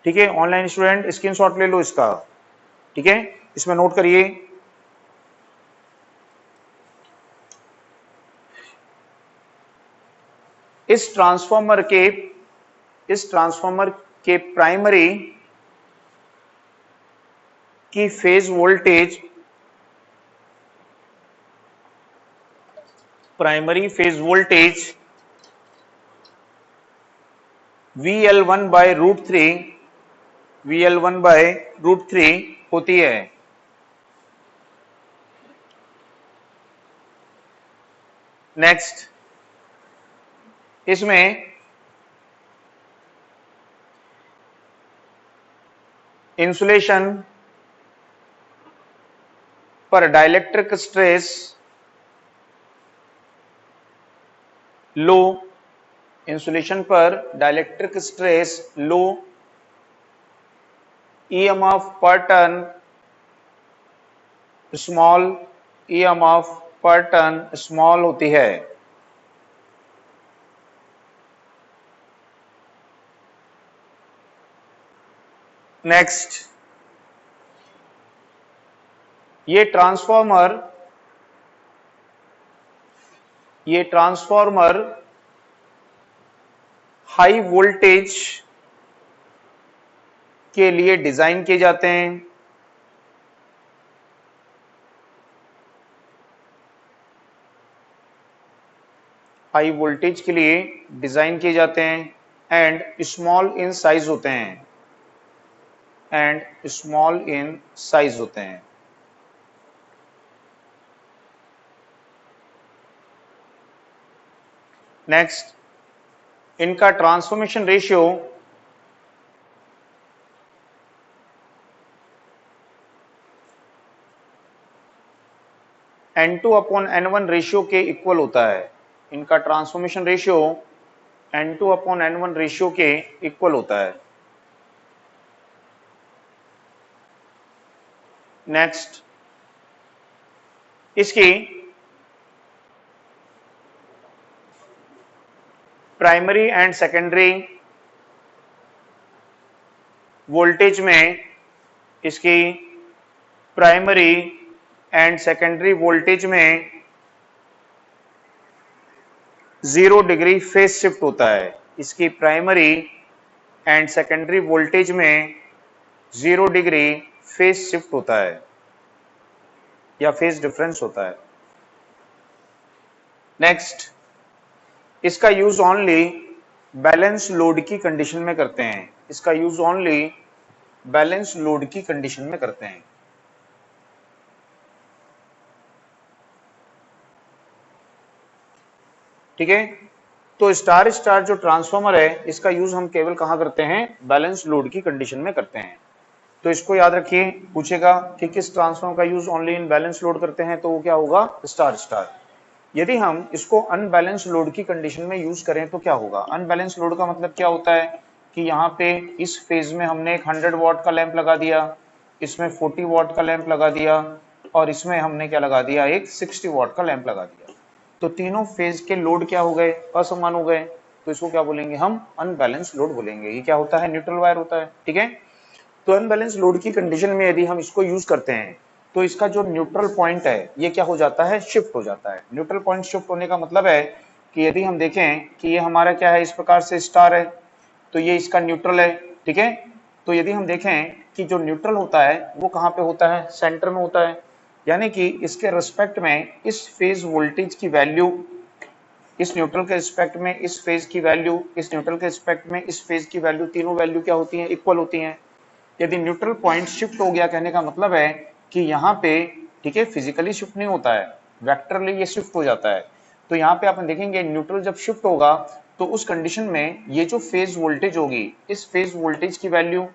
ठीक है। ऑनलाइन स्टूडेंट स्क्रीनशॉट ले लो इसका, ठीक है, इसमें नोट करिए। इस ट्रांसफॉर्मर के प्राइमरी की phase voltage, primary phase voltage VL1/√3 होती है। नेक्स्ट, इसमें इंसुलेशन पर डाइलेक्ट्रिक स्ट्रेस लो, इंसुलेशन पर डाइलेक्ट्रिक स्ट्रेस लो, ईएमएफ पर टर्न स्मॉल, ईएमएफ पर टर्न स्मॉल होती है। नेक्स्ट, ये ट्रांसफॉर्मर हाई वोल्टेज के लिए डिजाइन किए जाते हैं, हाई वोल्टेज के लिए डिजाइन किए जाते हैं, एंड स्मॉल इन साइज होते हैं। एंड स्मॉल इन साइज होते हैं। नेक्स्ट, इनका transformation ratio N2 upon N1 ratio के इक्वल होता है। इनका transformation ratio N2 upon N1 ratio के इक्वल होता है। नेक्स्ट, इसकी प्राइमरी एंड सेकेंडरी वोल्टेज में, इसकी प्राइमरी एंड सेकेंडरी वोल्टेज में 0 डिग्री फेज शिफ्ट होता है। इसकी प्राइमरी एंड सेकेंडरी वोल्टेज में 0 डिग्री फेज शिफ्ट होता है या फेज डिफरेंस होता है। नेक्स्ट, इसका यूज ओनली बैलेंस लोड की कंडीशन में करते हैं। इसका यूज ओनली बैलेंस लोड की कंडीशन में करते हैं। ठीक है, तो स्टार स्टार जो ट्रांसफॉर्मर है, इसका यूज हम केवल कहां करते हैं? बैलेंस लोड की कंडीशन में करते हैं। तो इसको याद रखिए, पूछेगा कि किस ट्रांसफॉर्मर का use only in balance load करते हैं, तो वो क्या होगा? Star star. यदि हम इसको अनबैलेंस लोड की कंडीशन में यूज करें तो क्या होगा? अनबैलेंस लोड का मतलब क्या होता है कि यहाँ पे इस फेज में हमने एक 100 वॉट का लैंप लगा दिया, इसमें 40 वॉट का लैंप लगा दिया, और इसमें हमने क्या लगा दिया? एक 60 वॉट का लैंप लगा दिया। तो तीनों फेज के लोड क्या हो गए? असमान हो गए। तो इसको क्या बोलेंगे हम? अनबैलेंस लोड बोलेंगे। ये क्या होता है? न्यूट्रल वायर होता है। ठीक है, तो अनबैलेंस लोड की कंडीशन में यदि हम इसको यूज करते हैं तो इसका जो न्यूट्रल पॉइंट है ये क्या हो जाता है? शिफ्ट हो जाता है। न्यूट्रल पॉइंट शिफ्ट होने का मतलब है कि यदि हम देखें कि ये हमारा क्या है, इस प्रकार से स्टार है, तो ये इसका न्यूट्रल है। ठीक है, तो यदि हम देखें कि जो न्यूट्रल होता है वो कहाँ पे होता है? सेंटर में होता है। यानी कि इसके रिस्पेक्ट में इस फेज वोल्टेज की वैल्यू, इस न्यूट्रल के रिस्पेक्ट में इस फेज की वैल्यू, इस न्यूट्रल के रिस्पेक्ट में इस फेज की वैल्यू, तीनों वैल्यू क्या होती हैं? इक्वल होती हैं। यदि न्यूट्रल पॉइंट शिफ्ट हो गया, कहने का मतलब है कि यहाँ पे, ठीक है, फिजिकली शिफ्ट नहीं होता है, वेक्टरली ये शिफ्ट हो जाता है। तो यहाँ पे आप देखेंगे न्यूट्रल जब शिफ्ट होगा तो उस कंडीशन में ये जो फेज वोल्टेज होगी, इस फेज वोल्टेज की वैल्यू,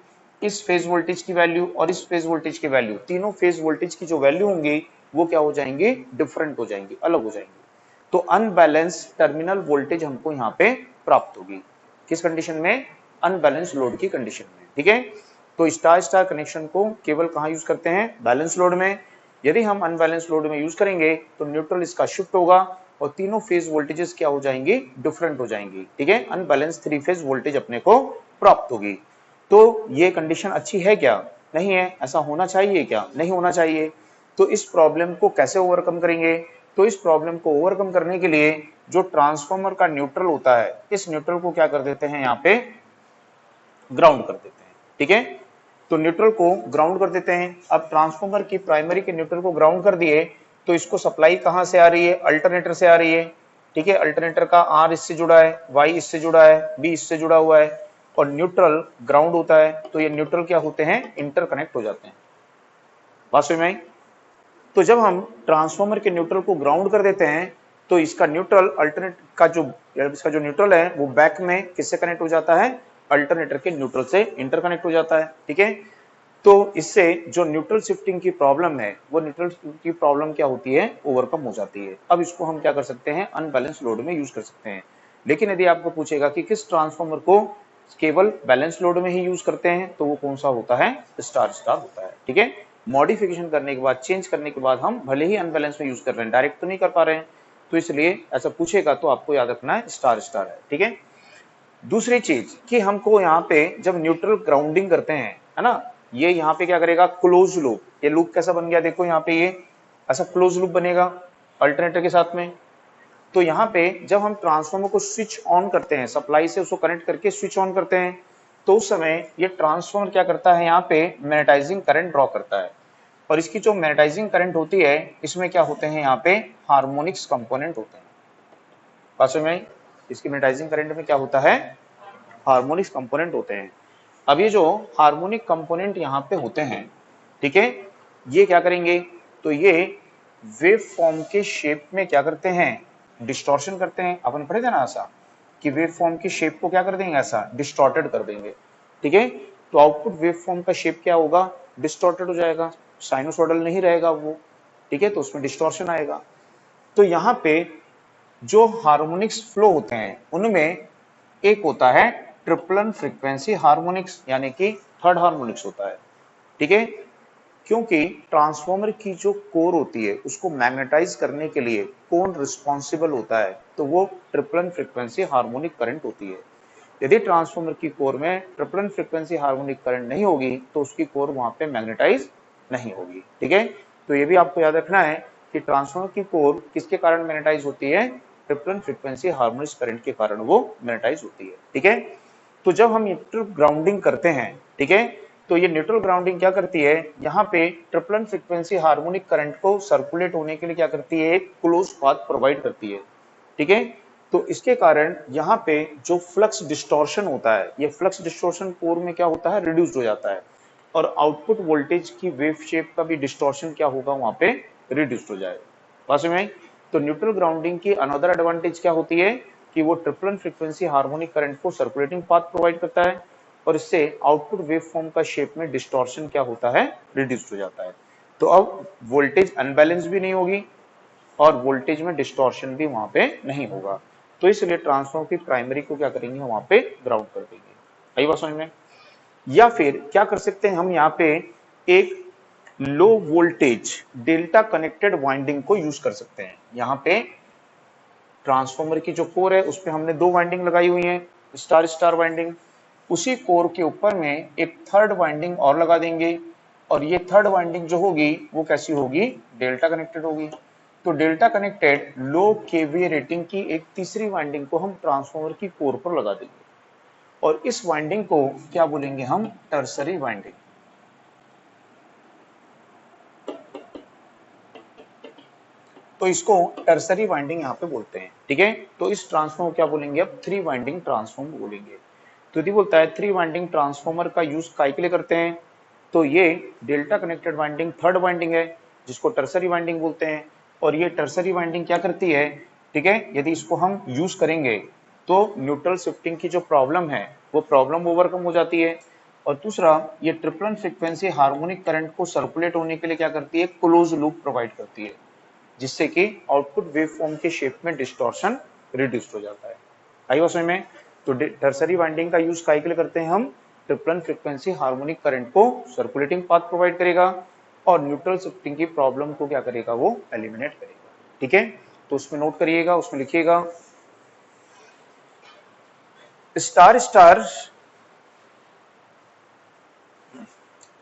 इस फेज वोल्टेज की वैल्यू और इस फेज वोल्टेज की वैल्यू, तीनों फेज वोल्टेज की जो वैल्यू होंगी वो क्या हो जाएंगी? डिफरेंट हो जाएंगी, अलग हो जाएंगी। तो अनबैलेंस टर्मिनल वोल्टेज हमको यहाँ पे प्राप्त होगी। किस कंडीशन में? अनबैलेंस लोड की कंडीशन में। ठीक है, तो स्टार स्टार कनेक्शन को केवल कहां यूज करते हैं? बैलेंस लोड में। यदि हम अनबैलेंस लोड में यूज करेंगे तो न्यूट्रल इसका शिफ्ट होगा और तीनों फेज वोल्टेजेस क्या हो जाएंगी? डिफरेंट हो जाएंगी। ठीक है, अनबैलेंस 3 फेज वोल्टेज अपने को प्राप्त होगी। तो ये कंडीशन अच्छी है क्या? नहीं है। ऐसा होना चाहिए क्या? नहीं होना चाहिए। तो इस प्रॉब्लम को कैसे ओवरकम करेंगे? तो इस प्रॉब्लम को ओवरकम करने के लिए जो ट्रांसफार्मर का न्यूट्रल होता है, इस न्यूट्रल को क्या कर देते हैं? यहाँ पे ग्राउंड कर देते हैं। ठीक है, तो न्यूट्रल को ग्राउंड कर देते हैं। अब ट्रांसफार्मर की प्राइमरी के न्यूट्रल को ग्राउंड कर दिए तो इसको सप्लाई कहां से आ रही है? अल्टरनेटर से आ रही है। ठीक है, अल्टरनेटर का आर इससे जुड़ा है, वाई इससे जुड़ा है, बी इससे जुड़ा हुआ है, और न्यूट्रल ग्राउंड होता है। तो ये न्यूट्रल क्या होते हैं? इंटरकनेक्ट हो जाते हैं। बात समझ में आई? तो जब हम ट्रांसफार्मर के न्यूट्रल को ग्राउंड कर देते हैं तो इसका न्यूट्रल अल्टरनेट का जो, इसका जो न्यूट्रल है वो बैक में किससे कनेक्ट हो जाता है? अल्टरनेटर के न्यूट्रल से इंटरकनेक्ट हो जाता है। ठीक है, तो इससे जो न्यूट्रल शिफ्टिंग की प्रॉब्लम है, वो न्यूट्रल की प्रॉब्लम क्या होती है? ओवरकम हो जाती है। अब इसको हम क्या कर सकते हैं? अनबैलेंस लोड में यूज कर सकते हैं। लेकिन यदि आपको पूछेगा कि किस ट्रांसफार्मर को केवल बैलेंस लोड में ही यूज करते हैं, तो वो कौन सा होता है? स्टार स्टार होता है। ठीक है, मॉडिफिकेशन करने के बाद, चेंज करने के बाद हम भले ही अनबैलेंस में यूज कर रहे हैं, डायरेक्ट तो नहीं कर पा रहे हैं, तो इसलिए ऐसा पूछेगा तो आपको याद रखना है स्टार स्टार है। ठीक है, दूसरी चीज कि हमको यहाँ पे जब न्यूट्रल ग्राउंडिंग करते हैं, है ना, ये यहाँ पे क्या करेगा? Close loop. ये लूप कैसा बन गया? देखो यहाँ पे ये ऐसा क्लोज लूप बनेगा अल्टरनेटर के साथ में। तो यहाँ पे जब हम ट्रांसफार्मर को स्विच ऑन करते हैं, सप्लाई से उसको कनेक्ट करके स्विच ऑन करते हैं, तो उस समय ये ट्रांसफार्मर क्या करता है? यहाँ पे मैग्नेटाइजिंग करंट ड्रॉ करता है। और इसकी जो मैग्नेटाइजिंग करंट होती है, इसमें क्या होते हैं? यहाँ पे हार्मोनिक्स कंपोनेंट होते हैं। बात समझ में आई? इसकी मैग्नेटाइजिंग करंट में क्या होता है? हार्मोनिक्स कंपोनेंट होते हैं। अब ये जो हार्मोनिक कंपोनेंट यहाँ पे होते हैं, ठीक है, ये क्या करेंगे, तो ये वेव फॉर्म के शेप में क्या करते हैं, डिस्टॉर्शन करते हैं। अपन पढ़े थे ना ऐसा कि वेव फॉर्म की शेप को क्या कर देंगे, ऐसा डिस्टॉर्टेड कर देंगे, ठीक है। तो आउटपुट वेव फॉर्म का शेप क्या होगा, डिस्टॉर्टेड हो जाएगा, साइनोसॉइडल नहीं रहेगा वो, ठीक है, तो उसमें डिस्टॉर्शन आएगा। तो यहाँ पे जो हार्मोनिक्स फ्लो होते हैं उनमें एक होता है ट्रिपलन फ्रीक्वेंसी हार्मोनिक्स, यानी कि थर्ड हार्मोनिक्स होता है, ठीक है। क्योंकि ट्रांसफॉर्मर की जो कोर होती है उसको मैग्नेटाइज करने के लिए कौन रिस्पॉन्सिबल होता है, तो वो ट्रिपलन फ्रीक्वेंसी हार्मोनिक करंट होती है। यदि ट्रांसफॉर्मर की कोर में ट्रिपलन फ्रीक्वेंसी हार्मोनिक करंट नहीं होगी तो उसकी कोर वहां पे मैग्नेटाइज नहीं होगी, ठीक है। तो ये भी आपको याद रखना है कि ट्रांसफॉर्मर की कोर किसके कारण मैग्नेटाइज होती है, ट्रिपलन फ्रीक्वेंसी हार्मोनिक्स करंट के कारण वो मैग्नेटाइज होती है, ठीक है। तो जब हम न्यूट्रल ग्राउंडिंग करते हैं, ठीक है, तो ये न्यूट्रल ग्राउंडिंग क्या करती है, यहाँ पे ट्रिपलन फ्रीक्वेंसी हार्मोनिक करंट को सर्कुलेट होने के लिए क्या करती है, एक क्लोज पाथ प्रोवाइड करती है, ठीक है। तो इसके कारण यहाँ पे जो फ्लक्स डिस्टॉर्शन होता है, ये फ्लक्स डिस्टॉर्शन कोर में क्या होता है, रिड्यूस हो जाता है, और आउटपुट वोल्टेज की वेव शेप का भी डिस्टॉर्शन क्या होगा, वहां पे रिड्यूस हो जाएगा, पास में। तो न्यूट्रल ग्राउंडिंग की अनदर एडवांटेज क्या होती है कि वो ट्रिपलन फ्रीक्वेंसी हार्मोनिक करंट को सर्कुलेटिंग पाथ प्रोवाइड करता है, और इससे आउटपुट वेव फॉर्म का शेप में डिस्टॉर्शन क्या होता है, रिड्यूस हो जाता है। तो अब वोल्टेज अनबैलेंस भी नहीं होगी और वोल्टेज में डिस्टॉर्शन भी वहां पे नहीं होगा। तो इसलिए ट्रांसफॉर्मर की प्राइमरी को क्या करेंगे, वहां पे ग्राउंड कर देंगे। आई बात समझ में। या फिर क्या कर सकते हैं हम, यहाँ पे एक low voltage delta connected winding को यूज कर सकते हैं। यहाँ पे ट्रांसफॉर्मर की जो कोर है उस पे हमने दो वाइंडिंग लगाई हुई है, स्टार स्टार वाइंडिंग, उसी कोर के ऊपर में एक थर्ड वाइंडिंग और लगा देंगे, और ये थर्ड वाइंडिंग जो होगी वो कैसी होगी, डेल्टा कनेक्टेड होगी। तो डेल्टा कनेक्टेड लो केवीए रेटिंग की एक तीसरी वाइंडिंग को हम ट्रांसफॉर्मर की कोर पर लगा देंगे, और इस वाइंडिंग को क्या बोलेंगे हम, टर्सरी वाइंडिंग। तो इसको टर्सरी वाइंडिंग यहाँ पे बोलते हैं, ठीक है। तो इस ट्रांसफॉर्मर क्या बोलेंगे, अब थ्री वाइंडिंग ट्रांसफॉर्मर बोलेंगे। तो यदि बोलता है थ्री वाइंडिंग ट्रांसफॉर्मर का यूज काय के लिए करते हैं, तो ये delta connected winding third winding है जिसको टर्सरी वाइंडिंग बोलते हैं। और ये टर्सरी वाइंडिंग क्या करती है, ठीक है, यदि इसको हम यूज करेंगे तो न्यूट्रल शिफ्टिंग की जो प्रॉब्लम है वो प्रॉब्लम ओवरकम हो जाती है। और दूसरा, ये ट्रिपलन फ्रीक्वेंसी हार्मोनिक करंट को सर्कुलेट होने के लिए क्या करती है, क्लोज लूप प्रोवाइड करती है, जिससे कि आउटपुट वेव फॉर्म के शेप में डिस्टॉर्शन रिड्यूस हो जाता है। आई बात समझ में। तो टर्सरी वाइंडिंग का यूज काय के लिए करते हैं हम, ट्रिपलन फ्रीक्वेंसी हार्मोनिक करंट को सर्कुलेटिंग पाथ प्रोवाइड करेगा और न्यूट्रल शिफ्टिंग की प्रॉब्लम को क्या करेगा, वो एलिमिनेट करेगा, ठीक है। तो उसमें नोट करिएगा, उसमें लिखिएगा स्टार स्टार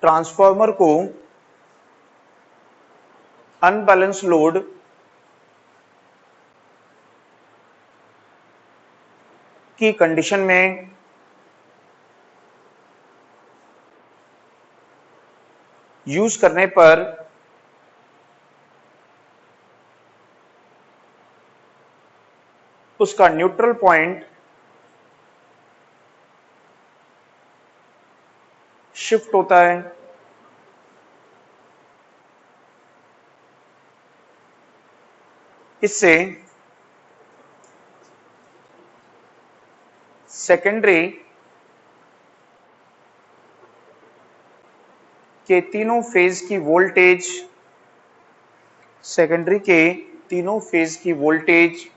ट्रांसफार्मर को अनबैलेंस लोड की कंडीशन में यूज करने पर उसका न्यूट्रल पॉइंट शिफ्ट होता है। इससे सेकेंडरी के तीनों फेज की वोल्टेज, सेकेंडरी के तीनों फेज की वोल्टेज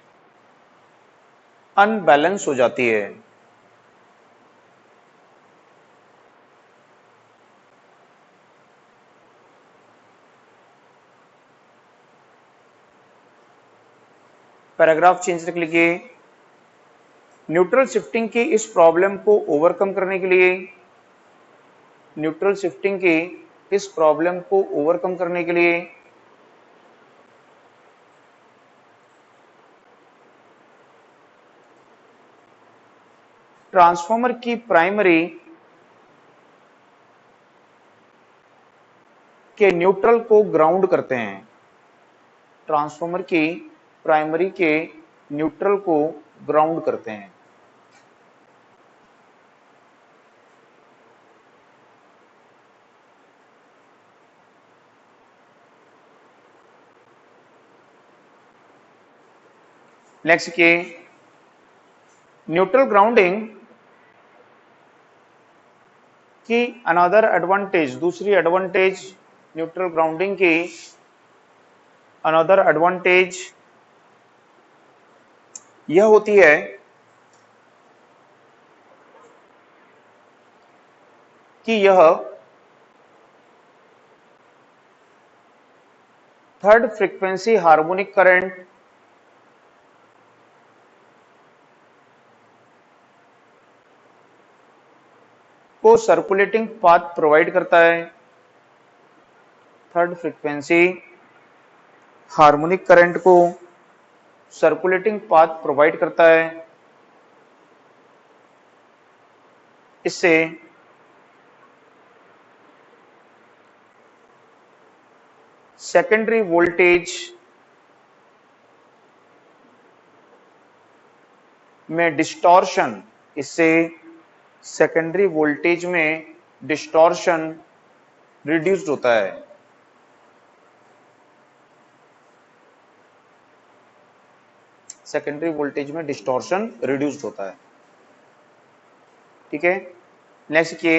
अनबैलेंस हो जाती है। पैराग्राफ चेंज कर लीजिए। न्यूट्रल शिफ्टिंग की इस प्रॉब्लम को ओवरकम करने के लिए, न्यूट्रल शिफ्टिंग की इस प्रॉब्लम को ओवरकम करने के लिए ट्रांसफॉर्मर की प्राइमरी के न्यूट्रल को ग्राउंड करते हैं। ट्रांसफॉर्मर की प्राइमरी के न्यूट्रल को ग्राउंड करते हैं। नेक्स्ट के न्यूट्रल ग्राउंडिंग की अनदर एडवांटेज, दूसरी एडवांटेज न्यूट्रल ग्राउंडिंग की अनदर एडवांटेज यह होती है कि यह थर्ड फ्रीक्वेंसी हार्मोनिक करंट को सर्कुलेटिंग पाथ प्रोवाइड करता है। थर्ड फ्रीक्वेंसी हार्मोनिक करंट को सर्कुलेटिंग पाथ प्रोवाइड करता है। इससे सेकेंडरी वोल्टेज में डिस्टॉर्शन, इससे सेकेंडरी वोल्टेज में डिस्टॉर्शन रिड्यूस्ड होता है। सेकेंडरी वोल्टेज में डिस्टॉर्शन रिड्यूस्ड होता है। ठीक है, नेक्स्ट ये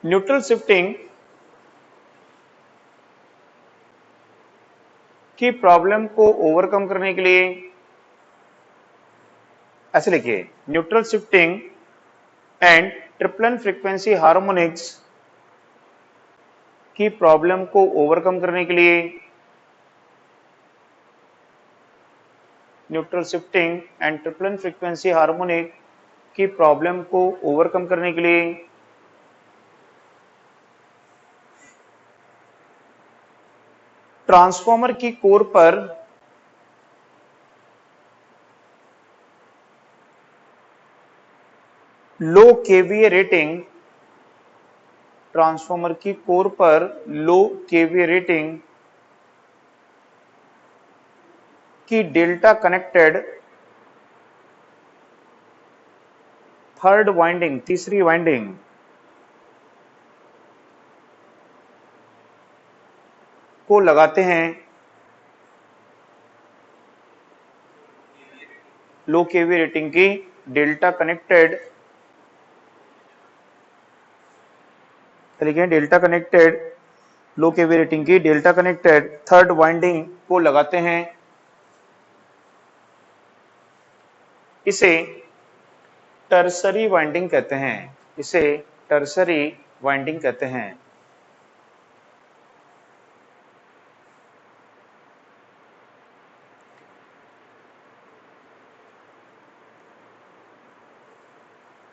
न्यूट्रल शिफ्टिंग की प्रॉब्लम को ओवरकम करने के लिए ऐसे लिखिए, neutral shifting and triplen frequency harmonics की प्रॉब्लम को ओवरकम करने के लिए, neutral shifting and triplen frequency harmonic की प्रॉब्लम को ओवरकम करने के लिए ट्रांसफॉर्मर की कोर पर लो केवीए रेटिंग, ट्रांसफॉर्मर की कोर पर लो केवीए रेटिंग की डेल्टा कनेक्टेड थर्ड वाइंडिंग, तीसरी वाइंडिंग को लगाते हैं। लो केवी रेटिंग की डेल्टा कनेक्टेड, लिखें delta connected, low kV rating की डेल्टा कनेक्टेड थर्ड वाइंडिंग को लगाते हैं। इसे टर्सरी वाइंडिंग कहते हैं, इसे टर्सरी वाइंडिंग कहते हैं।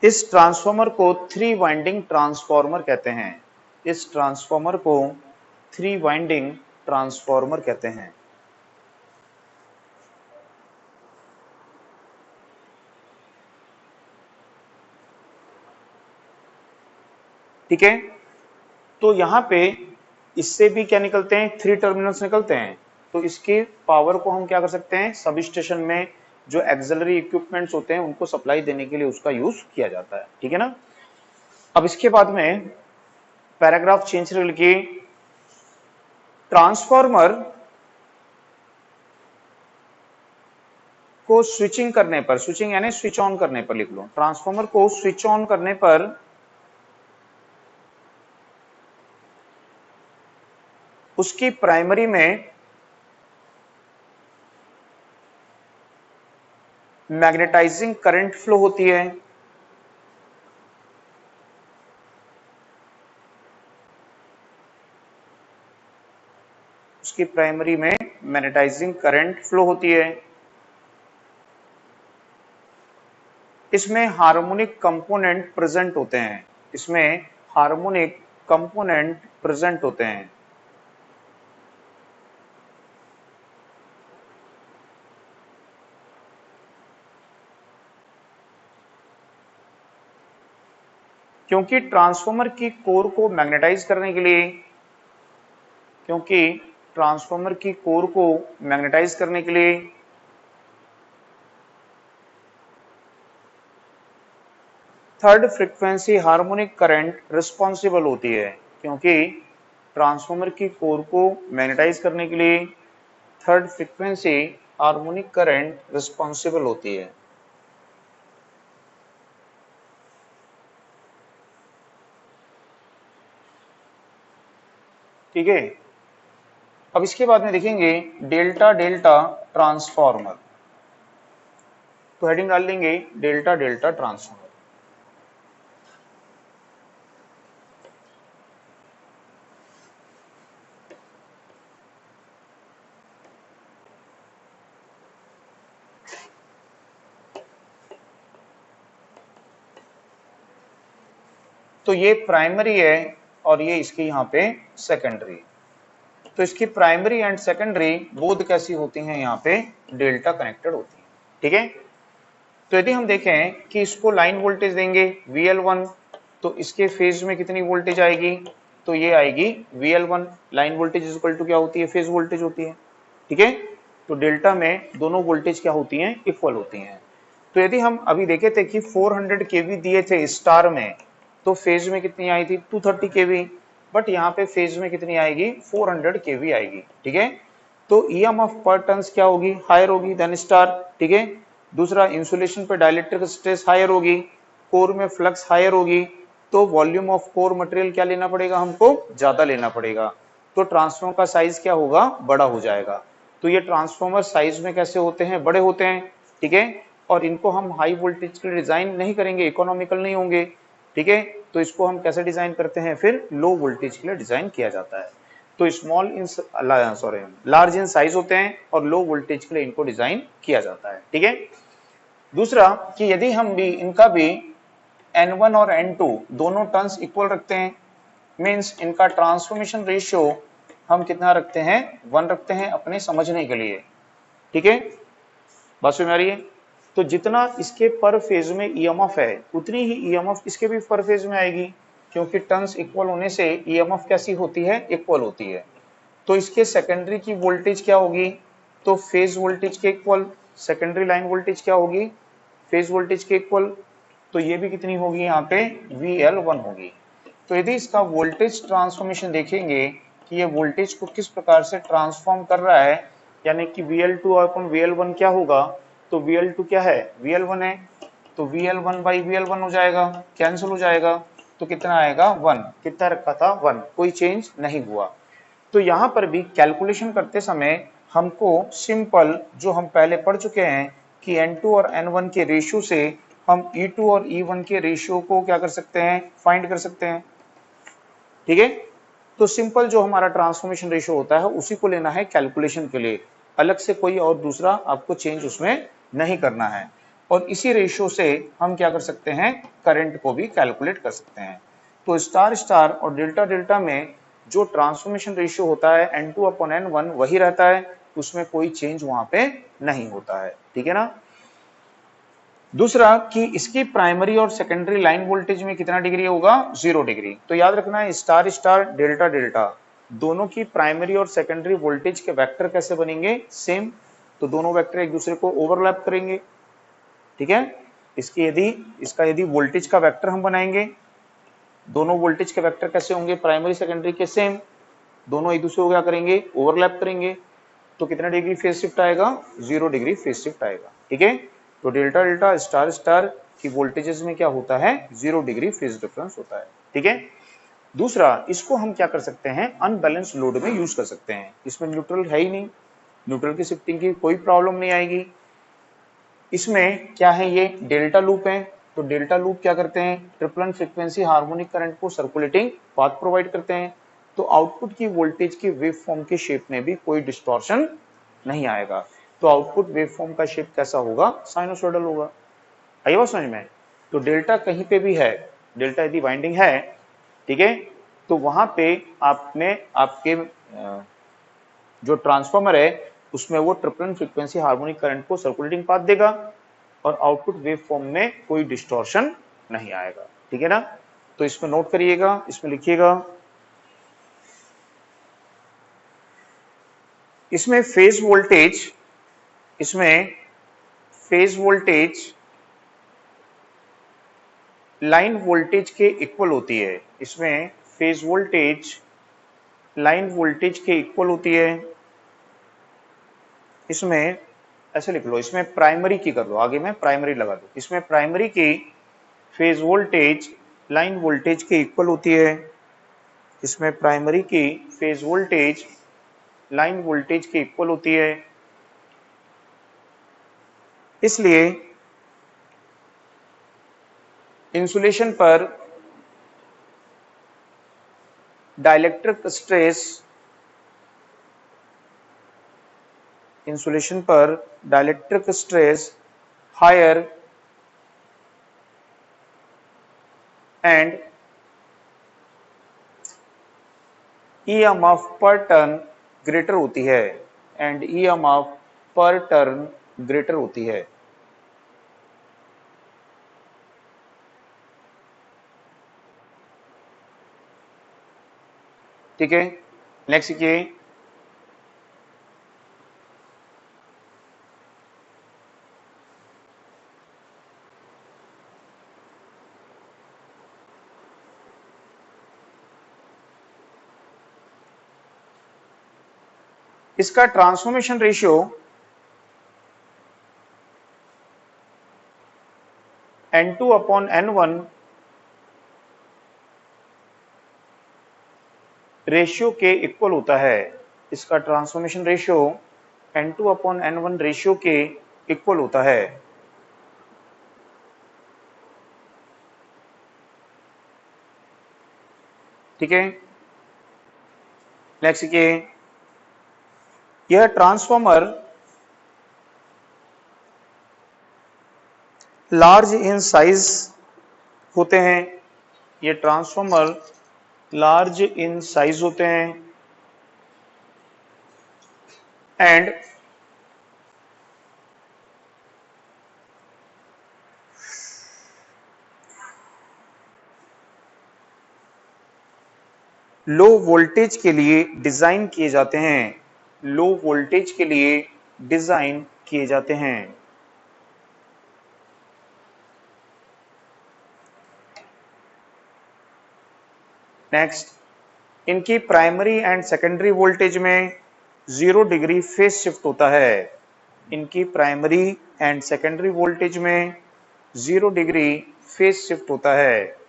इस ट्रांसफॉर्मर को थ्री वाइंडिंग ट्रांसफॉर्मर कहते हैं। इस ट्रांसफॉर्मर को थ्री वाइंडिंग ट्रांसफॉर्मर कहते हैं। ठीक है, तो यहां पे इससे भी क्या निकलते हैं, थ्री टर्मिनल्स निकलते हैं। तो इसके पावर को हम क्या कर सकते हैं, सब स्टेशन में जो एक्सिलरी इक्विपमेंट्स होते हैं उनको सप्लाई देने के लिए उसका यूज किया जाता है। ठीक है ना। अब इसके बाद में पैराग्राफ चेंज कर लिखिए, ट्रांसफॉर्मर को स्विचिंग करने पर, स्विचिंग यानी स्विच ऑन करने पर लिख लो, ट्रांसफॉर्मर को स्विच ऑन करने पर उसकी प्राइमरी में मैग्नेटाइजिंग करंट फ्लो होती है। उसकी प्राइमरी में मैग्नेटाइजिंग करंट फ्लो होती है। इसमें हार्मोनिक कंपोनेंट प्रेजेंट होते हैं, इसमें हार्मोनिक कंपोनेंट प्रेजेंट होते हैं। क्योंकि ट्रांसफॉर्मर की कोर को मैग्नेटाइज करने के लिए, क्योंकि ट्रांसफॉर्मर की कोर को मैग्नेटाइज करने के लिए third frequency harmonic current responsible होती है, क्योंकि ट्रांसफार्मर की कोर को मैग्नेटाइज करने के लिए third frequency harmonic current responsible होती है। ठीक है, अब इसके बाद में देखेंगे डेल्टा डेल्टा ट्रांसफार्मर। तो हेडिंग डाल देंगे डेल्टा डेल्टा ट्रांसफार्मर। तो ये प्राइमरी है और ये इसकी यहाँ पे सेकेंडरी। तो इसकी प्राइमरी एंड सेकेंडरी बोथ कैसी होती हैं, यहाँ पे डेल्टा कनेक्टेड होती है। ठीक है, तो यदि हम देखें कि इसको लाइन वोल्टेज देंगे VL1, तो इसके फेज में कितनी वोल्टेज आएगी, तो ये आएगी VL1। Line voltage is equal to क्या होती है, फेज वोल्टेज होती है। ठीक है, तो डेल्टा में दोनों वोल्टेज क्या होती हैं, इक्वल होती हैं। तो यदि हम अभी देखे थे कि 400 kV दिए थे स्टार में, तो फेज में कितनी आई थी 230 kV, बट यहाँ पे फेज में कितनी आएगी 400 kV आएगी। ठीक है, तो EMF पर टर्न्स क्या होगी, हायर होगी देन स्टार। ठीक है, दूसरा इंसुलेशन पे डाइलेक्ट्रिक स्ट्रेस हायर होगी, कोर में फ्लक्स हायर होगी, तो वॉल्यूम ऑफ कोर मटेरियल क्या लेना पड़ेगा, हमको ज्यादा लेना पड़ेगा। तो ट्रांसफॉर्मर का साइज क्या होगा, बड़ा हो जाएगा। तो ये ट्रांसफॉर्मर साइज में कैसे होते हैं, बड़े होते हैं। ठीक है, और इनको हम हाई वोल्टेज के लिए डिजाइन नहीं करेंगे, इकोनॉमिकल नहीं होंगे। ठीक है, तो इसको हम कैसे डिजाइन करते हैं, फिर लो वोल्टेज के लिए डिजाइन किया जाता है। तो small in large in size होते हैं और लो वोल्टेज के लिए इनको डिजाइन किया जाता है। ठीक है, दूसरा कि यदि हम भी इनका भी N1 और N2 दोनों टर्न्स इक्वल रखते हैं, मींस इनका ट्रांसफॉर्मेशन रेशियो हम कितना रखते हैं, 1 रखते हैं अपने समझने के लिए। ठीक है, बात समझ में आ रही है। तो जितना इसके पर फेज में EMF है, उतनी ही EMF इसके भी पर फेज में आएगी, क्योंकि टर्न्स इक्वल होने से EMF कैसी होती है, इक्वल होती है। तो इसके सेकेंडरी की वोल्टेज क्या होगी, तो फेज वोल्टेज के इक्वल। सेकेंडरी लाइन वोल्टेज क्या होगी, फेज वोल्टेज के इक्वल। तो ये भी कितनी होगी, यहाँ पे VL1 होगी। तो यदि इसका वोल्टेज ट्रांसफॉर्मेशन देखेंगे कि ये वोल्टेज को किस प्रकार से ट्रांसफॉर्म कर रहा है, यानी कि VL2 अपॉन VL1 क्या होगा, तो VL2 क्या है, VL1 है, तो VL1 बाई VL1 हो जाएगा, कैंसिल हो जाएगा। तो कितना आएगा 1, कितना रखा था 1, कोई चेंज नहीं हुआ। तो यहां पर भी कैलकुलेशन करते समय हमको सिंपल जो हम पहले पढ़ चुके हैं कि N2 और N1 के रेशियो से हम E2 और E1 के रेशियो को क्या कर सकते हैं, फाइंड कर सकते हैं। ठीक है, तो सिंपल जो हमारा ट्रांसफॉर्मेशन रेशियो होता है उसी को लेना है कैलकुलेशन के लिए, अलग से कोई और दूसरा आपको चेंज उसमें नहीं करना है। और इसी रेशियो से हम क्या कर सकते हैं, करंट को भी कैलकुलेट कर सकते हैं। तो स्टार स्टार और डेल्टा डेल्टा में जो ट्रांसफॉर्मेशन रेशियो होता है N2 अपॉन N1 वही रहता है, उसमें कोई चेंज वहां पे नहीं होता है। ठीक है ना। दूसरा कि इसकी प्राइमरी और सेकेंडरी लाइन वोल्टेज में कितना डिग्री होगा, 0 डिग्री। तो याद रखना है स्टार स्टार डेल्टा डेल्टा दोनों की प्राइमरी और सेकेंडरी वोल्टेज के वेक्टर कैसे बनेंगे, सेम। तो दोनों वेक्टर एक दूसरे को ओवरलैप करेंगे। ठीक है, इसका यदि वोल्टेज का वेक्टर हम बनाएंगे, दोनों वोल्टेज के वेक्टर कैसे होंगे, प्राइमरी सेकेंडरी के सेम, दोनों एक दूसरे को क्या करेंगे, ओवरलैप करेंगे। तो कितना डिग्री फेज शिफ्ट आएगा, 0 डिग्री फेज शिफ्ट आएगा। ठीक है, तो डेल्टा डेल्टा स्टार स्टार की वोल्टेजेस में क्या होता है, 0 डिग्री फेज डिफरेंस होता है। ठीक है, दूसरा इसको हम क्या कर सकते हैं, अनबैलेंस लोड में यूज कर सकते हैं। इसमें न्यूट्रल है ही नहीं, न्यूट्रल की शिफ्टिंग की कोई प्रॉब्लम नहीं आएगी। इसमें क्या है, ये डेल्टा लूप है। तो डेल्टा लूप क्या करते हैं, ट्रिपल फ्रीक्वेंसी हार्मोनिक करंट को सर्कुलेटिंग पाथ प्रोवाइड करते हैं। तो आउटपुट की वोल्टेज की वेव फॉर्म के शेप में भी कोई डिस्टॉर्शन नहीं आएगा। तो आउटपुट वेव फॉर्म का शेप कैसा होगा, साइनोसॉइडल होगा। आई बात समझ में। तो डेल्टा कहीं पे भी है, डेल्टा यदि वाइंडिंग है, ठीक है, तो वहां पे आपने आपके जो ट्रांसफार्मर है उसमें वो ट्रिपल फ्रीक्वेंसी हार्मोनिक करंट को सर्कुलेटिंग पाथ देगा और आउटपुट वेव फॉर्म में कोई डिस्टॉर्शन नहीं आएगा। ठीक है ना। तो इसमें नोट करिएगा, इसमें लिखिएगा, इसमें फेज वोल्टेज लाइन वोल्टेज के इक्वल होती है, इसमें फेज वोल्टेज लाइन वोल्टेज के इक्वल होती है। इसमें ऐसे लिख लो, इसमें प्राइमरी की कर दो, आगे मैं प्राइमरी लगा दूं, इसमें प्राइमरी की फेज वोल्टेज लाइन वोल्टेज के इक्वल होती है। इसमें प्राइमरी की फेज वोल्टेज लाइन वोल्टेज के इक्वल होती है। इसलिए इंसुलेशन पर dielectric stress higher and EMF per turn greater होती है, ठीक है। नेक्स्ट ये इसका ट्रांसफॉर्मेशन रेशियो N2/N1 रेशियो के इक्वल होता है। इसका ट्रांसफॉर्मेशन रेशियो N2/N1 रेशियो के इक्वल होता है। ठीक है। नेक्स्ट यह ट्रांसफॉर्मर लार्ज इन साइज होते हैं, ये ट्रांसफॉर्मर लार्ज इन साइज होते हैं एंड लो वोल्टेज के लिए डिजाइन किए जाते हैं, लो वोल्टेज के लिए डिजाइन किए जाते हैं। नेक्स्ट, इनकी प्राइमरी एंड सेकेंडरी वोल्टेज में 0 डिग्री फेज शिफ्ट होता है। इनकी प्राइमरी एंड सेकेंडरी वोल्टेज में 0 डिग्री फेज शिफ्ट होता है।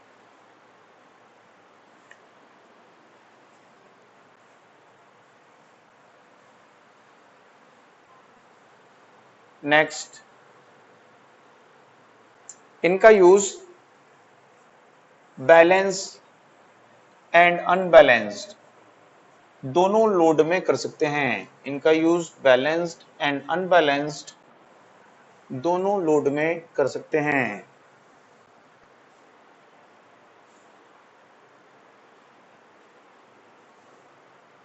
नेक्स्ट, इनका यूज बैलेंस एंड अनबैलेंस्ड दोनों लोड में कर सकते हैं। इनका यूज बैलेंस्ड एंड अनबैलेंस्ड दोनों लोड में कर सकते हैं।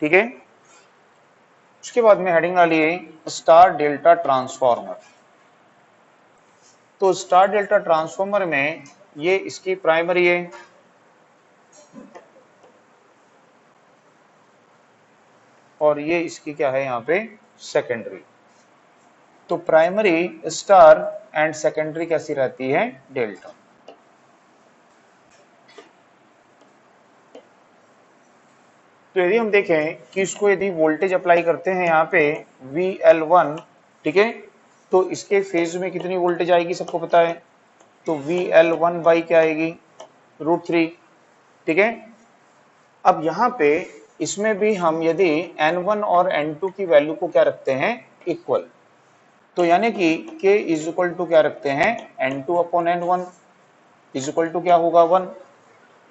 ठीक है। उसके बाद में हेडिंग डाली है स्टार डेल्टा ट्रांसफॉर्मर। तो स्टार डेल्टा ट्रांसफॉर्मर में ये इसकी प्राइमरी है और ये इसकी क्या है यहाँ पे सेकेंडरी। तो प्राइमरी स्टार एंड सेकेंडरी कैसी रहती है डेल्टा। तो यदि हम देखें कि इसको यदि वोल्टेज अप्लाई करते हैं यहाँ पे VL1, ठीक है, तो इसके फेज में कितनी वोल्टेज आएगी सबको पता है। तो VL1 बाई क्या आएगी √3, ठीक है। अब यहाँ पे इसमें भी हम यदि N1 और N2 की वैल्यू को क्या रखते हैं इक्वल, तो यानी कि K इज इक्वल टू क्या रखते हैं N2/N1 इज इक्वल टू क्या होगा 1।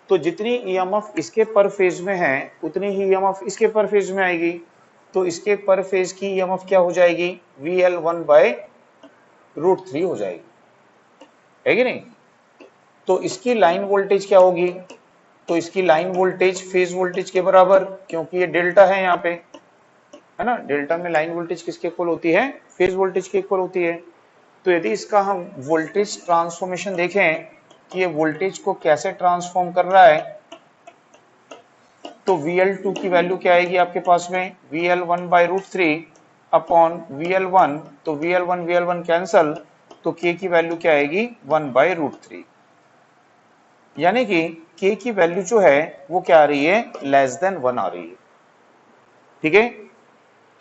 तो जितनी EMF इसके पर फेज में है उतनी ही EMF इसके पर फेज में आएगी। तो इसके पर फेज की EMF क्या हो जाएगी VL1/√3 हो जाएगी, है कि नहीं। तो इसकी लाइन वोल्टेज क्या होगी, तो इसकी लाइन वोल्टेज फेज वोल्टेज के बराबर, क्योंकि ये डेल्टा है यहाँ पे, है ना। डेल्टा में लाइन वोल्टेज किसके इक्वल होती है फेज वोल्टेज के इक्वल होती है। तो यदि इसका हम वोल्टेज ट्रांसफॉर्मेशन देखें कि ये वोल्टेज को कैसे ट्रांसफॉर्म कर रहा है, तो VL2 की वैल्यू क्या आएगी आपके पास में VL1/√3 अपॉन VL1, तो VL1 कैंसल, तो K की वैल्यू क्या आएगी 1/√3। यानी कि k की वैल्यू जो है वो क्या आ रही है, लेस देन 1 आ रही है। ठीक है,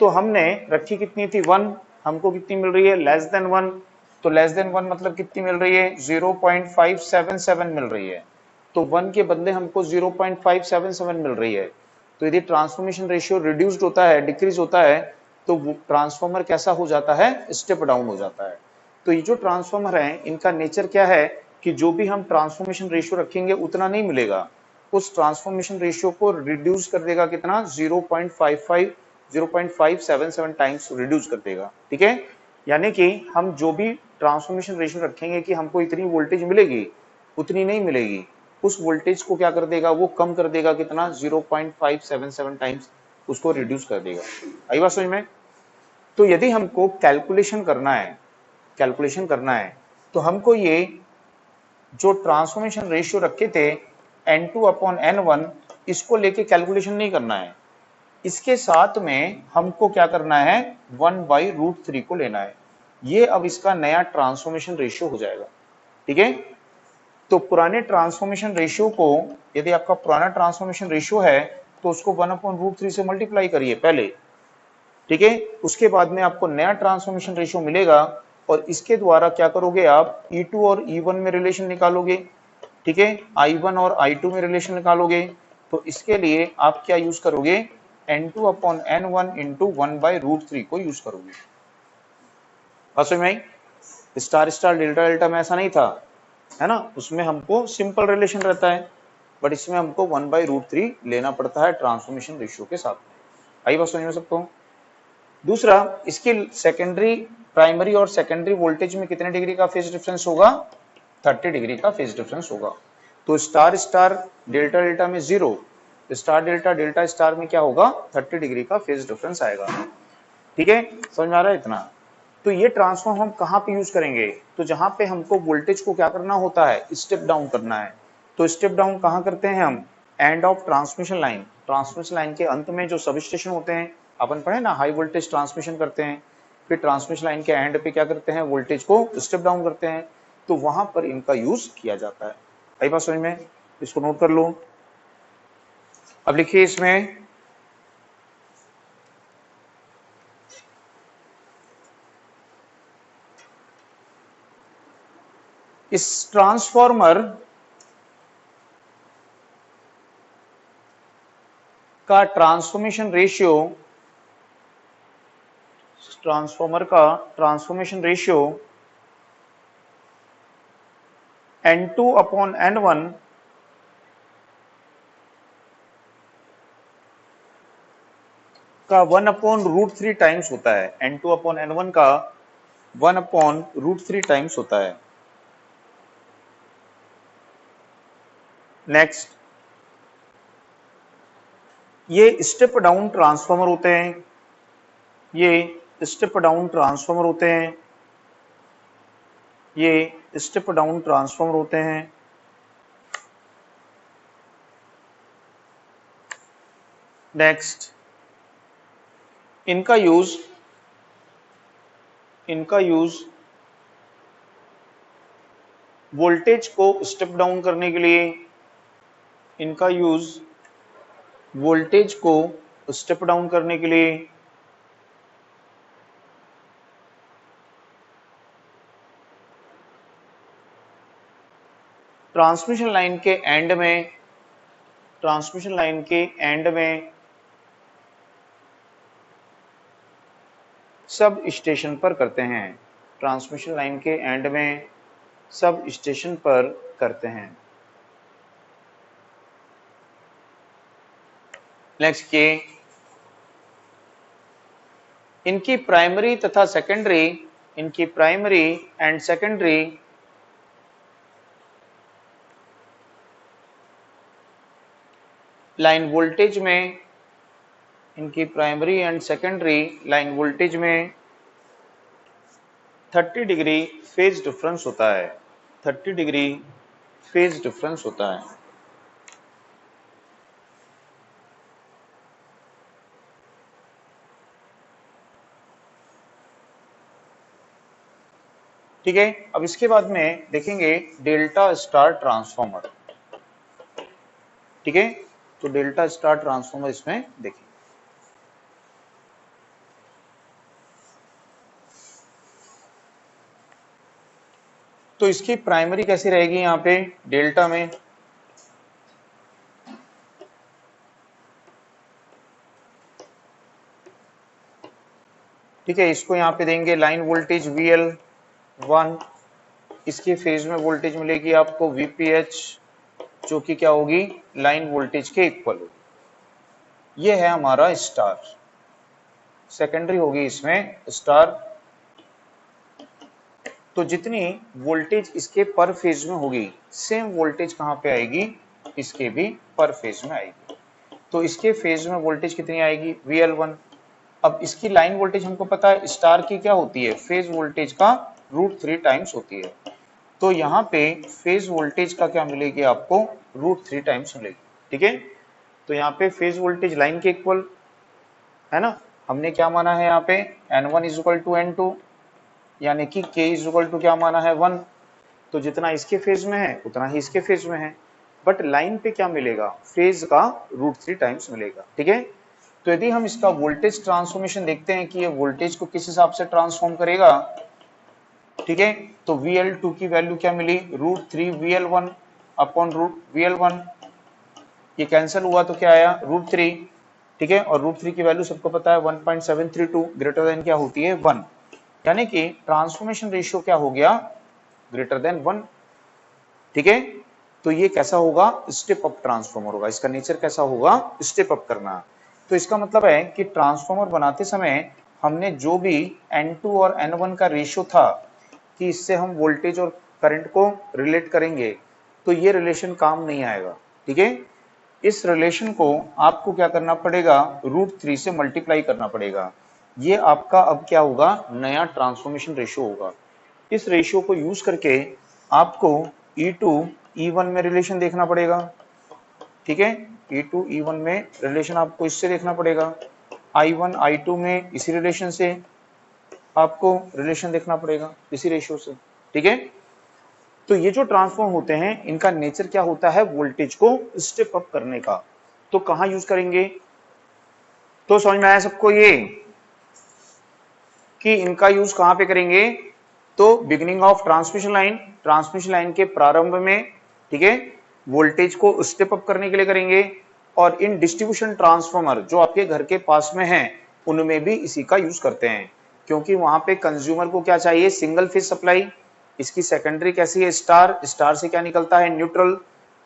तो हमने रखी कितनी थी 1, हमको कितनी मिल रही है, लेस देन 1। तो लेस देन 1 मतलब कितनी मिल रही है, 0.577 मिल रही है। तो 1 के बदले हमको 0.577 मिल रही है। तो यदि ट्रांसफॉर्मेशन रेशियो रिड्यूस्ड होता है, डिक्रीज होता है, तो ट्रांसफॉर्मर कैसा हो जाता है, स्टेप डाउन हो जाता है। तो ये जो ट्रांसफॉर्मर है इनका नेचर क्या है कि जो भी हम ट्रांसफॉर्मेशन रेशियो रखेंगे उतना नहीं मिलेगा, उस ट्रांसफॉर्मेशन रेशियो को रिड्यूस कर देगा कितना, 0.577 टाइम्स रिड्यूस कर देगा। ठीक है, यानी कि हम जो भी ट्रांसफॉर्मेशन रेशियो रखेंगे कि हमको इतनी वोल्टेज मिलेगी, उतनी नहीं मिलेगी, उस वोल्टेज को क्या कर देगा, वो कम कर देगा कितना, 0.577 टाइम्स उसको रिड्यूस कर देगा। आई बात समझ में। तो यदि हमको कैलकुलेशन करना है, कैलकुलेशन करना है तो हमको ये जो ट्रांसफॉर्मेशन रेशियो रखे थे N2/N1, इसको लेके कैलकुलेशन नहीं करना है, इसके साथ में हमको क्या करना है, 1/√3 को लेना है। ये अब इसका नया ट्रांसफॉर्मेशन रेशियो हो जाएगा। ठीक है, तो पुराने ट्रांसफॉर्मेशन रेशियो को, यदि आपका पुराना ट्रांसफॉर्मेशन रेशियो है तो उसको 1/√3 से मल्टीप्लाई करिए पहले। ठीक है, उसके बाद में आपको नया ट्रांसफॉर्मेशन रेशियो मिलेगा और इसके द्वारा क्या करोगे आप, E2 और E1 में रिलेशन निकालोगे। ठीक है, I1 और I2 में रिलेशन निकालोगे। तो इसके लिए आप क्या यूज करोगे, N2/N1 इंटू 1/√3 को यूज करोगे। बस में स्टार स्टार डेल्टा डेल्टा में ऐसा नहीं था, है ना, उसमें हमको सिंपल रिलेशन रहता है, बट इसमें हमको 1/√3 लेना पड़ता है ट्रांसफॉर्मेशन रेशियो के साथ में। आई बात समझ में सबको। दूसरा, इसकी सेकेंडरी, प्राइमरी और सेकेंडरी वोल्टेज में कितने डिग्री का फेज डिफरेंस होगा, 30 डिग्री का फेज डिफरेंस होगा। तो स्टार स्टार डेल्टा डेल्टा में 0, स्टार डेल्टा डेल्टा स्टार में क्या होगा, 30 डिग्री का फेज डिफरेंस आएगा। ठीक है, समझ में आ रहा है इतना। तो ये ट्रांसफॉर्म हम कहाँ पे यूज करेंगे, तो जहां पे हमको वोल्टेज को क्या करना होता है, स्टेप डाउन करना है। तो स्टेप डाउन कहाँ करते हैं हम, end of transmission line, transmission line के अंत में जो सब स्टेशन होते हैं, अपन पढ़े ना, हाई वोल्टेज ट्रांसमिशन करते हैं, फिर ट्रांसमिशन लाइन के एंड पे क्या करते हैं, वोल्टेज को स्टेप डाउन करते हैं, तो वहां पर इनका यूज किया जाता है। आई बात समझ में, इसको नोट कर लो। अब लिखिए इसमें, इस ट्रांसफॉर्मर का ट्रांसफॉर्मेशन रेशियो, ट्रांसफॉर्मर का ट्रांसफॉर्मेशन रेशियो N2/N1 का 1/√3 टाइम्स होता है। N2/N1 का 1/√3 टाइम्स होता है। नेक्स्ट, ये स्टेप डाउन ट्रांसफॉर्मर होते हैं, ये स्टेप डाउन ट्रांसफॉर्मर होते हैं, ये स्टेप डाउन ट्रांसफॉर्मर होते हैं। नेक्स्ट, इनका यूज वोल्टेज को स्टेप डाउन करने के लिए, इनका यूज वोल्टेज को स्टेप डाउन करने के लिए, ट्रांसमिशन लाइन के एंड में, ट्रांसमिशन लाइन के एंड में सब स्टेशन पर करते हैं, ट्रांसमिशन लाइन के एंड में सब स्टेशन पर करते हैं। नेक्स्ट, के इनकी प्राइमरी तथा सेकेंडरी, इनकी primary and secondary line voltage में, इनकी primary and secondary line voltage में 30 डिग्री फेज डिफरेंस होता है, 30 डिग्री फेज डिफरेंस होता है। ठीक है, अब इसके बाद में देखेंगे डेल्टा स्टार ट्रांसफॉर्मर। ठीक है। तो डेल्टा स्टार ट्रांसफॉर्मर इसमें देखिए, तो इसकी प्राइमरी कैसी रहेगी यहाँ पे डेल्टा में, ठीक है। इसको यहाँ पे देंगे लाइन वोल्टेज VL1, इसके फेज में वोल्टेज मिलेगी आपको VPH, जो कि क्या होगी लाइन वोल्टेज के इक्वल होगी। ये है हमारा स्टार, सेकेंडरी होगी इसमें स्टार। तो जितनी वोल्टेज इसके पर फेज में होगी, सेम वोल्टेज कहां पे आएगी, इसके भी पर फेज में आएगी। तो इसके फेज में वोल्टेज कितनी आएगी VL1। अब इसकी लाइन वोल्टेज हमको पता है स्टार की क्या होती है, फेज वोल्टेज का √3 टाइम्स होती है। तो यहाँ पे फेज वोल्टेज का क्या मिलेगी आपको, √3 टाइम्स मिलेगी, ठीक है। तो यहाँ पे फेज वोल्टेज लाइन के इक्वल है ना, हमने क्या माना है यहाँ पे N1 = N2, यानी कि K = क्या माना है 1। तो जितना इसके फेज में है उतना ही इसके फेज में है, बट लाइन पे क्या मिलेगा, फेज का √3 टाइम्स मिलेगा, ठीक है। तो यदि हम इसका वोल्टेज ट्रांसफॉर्मेशन देखते हैं कि ये वोल्टेज को किस हिसाब से ट्रांसफॉर्म करेगा, ठीक है। तो VL2 की वैल्यू क्या मिली, √3 VL1 अपॉन √VL1, ये कैंसिल हुआ तो क्या आया √3, ठीक है। और √3 की वैल्यू सबको पता है 1.732 ग्रेटर देन क्या होती है 1, यानी कि ट्रांसफॉर्मेशन रेशियो क्या हो गया ग्रेटर देन 1, ठीक है। तो ये कैसा होगा, स्टेप अप ट्रांसफॉर्मर होगा, इसका नेचर कैसा होगा, स्टेप अप करना। तो इसका मतलब है कि ट्रांसफॉर्मर बनाते समय हमने जो भी N2 और N1 का रेशियो था कि इससे हम वोल्टेज और करंट को रिलेट करेंगे, तो ये रिलेशन काम नहीं आएगा, ठीक है। इस रिलेशन को आपको क्या करना पड़ेगा, √3 से मल्टीप्लाई करना पड़ेगा। ये आपका अब क्या होगा, नया ट्रांसफॉर्मेशन रेशियो होगा। इस रेशियो को यूज करके आपको E2 E1 में रिलेशन देखना पड़ेगा, ठीक है। E2 E1 में रिलेशन आपको इससे देखना पड़ेगा, I1 I2 में इसी रिलेशन से आपको रिलेशन देखना पड़ेगा, इसी रेशियो से, ठीक है। तो ये जो ट्रांसफॉर्म होते हैं इनका नेचर क्या होता है, वोल्टेज को स्टेप अप करने का। तो कहां यूज करेंगे, तो समझ में आया सबको ये कि इनका यूज कहां पे करेंगे, तो beginning of transmission line, transmission line के प्रारंभ में, ठीक है, वोल्टेज को स्टेप अप करने के लिए करेंगे। और इन डिस्ट्रीब्यूशन ट्रांसफॉर्मर जो आपके घर के पास में हैं उनमें भी इसी का यूज करते हैं, क्योंकि वहां पे कंज्यूमर को क्या चाहिए, सिंगल फेज सप्लाई। इसकी सेकेंडरी कैसी है स्टार, स्टार से क्या निकलता है न्यूट्रल,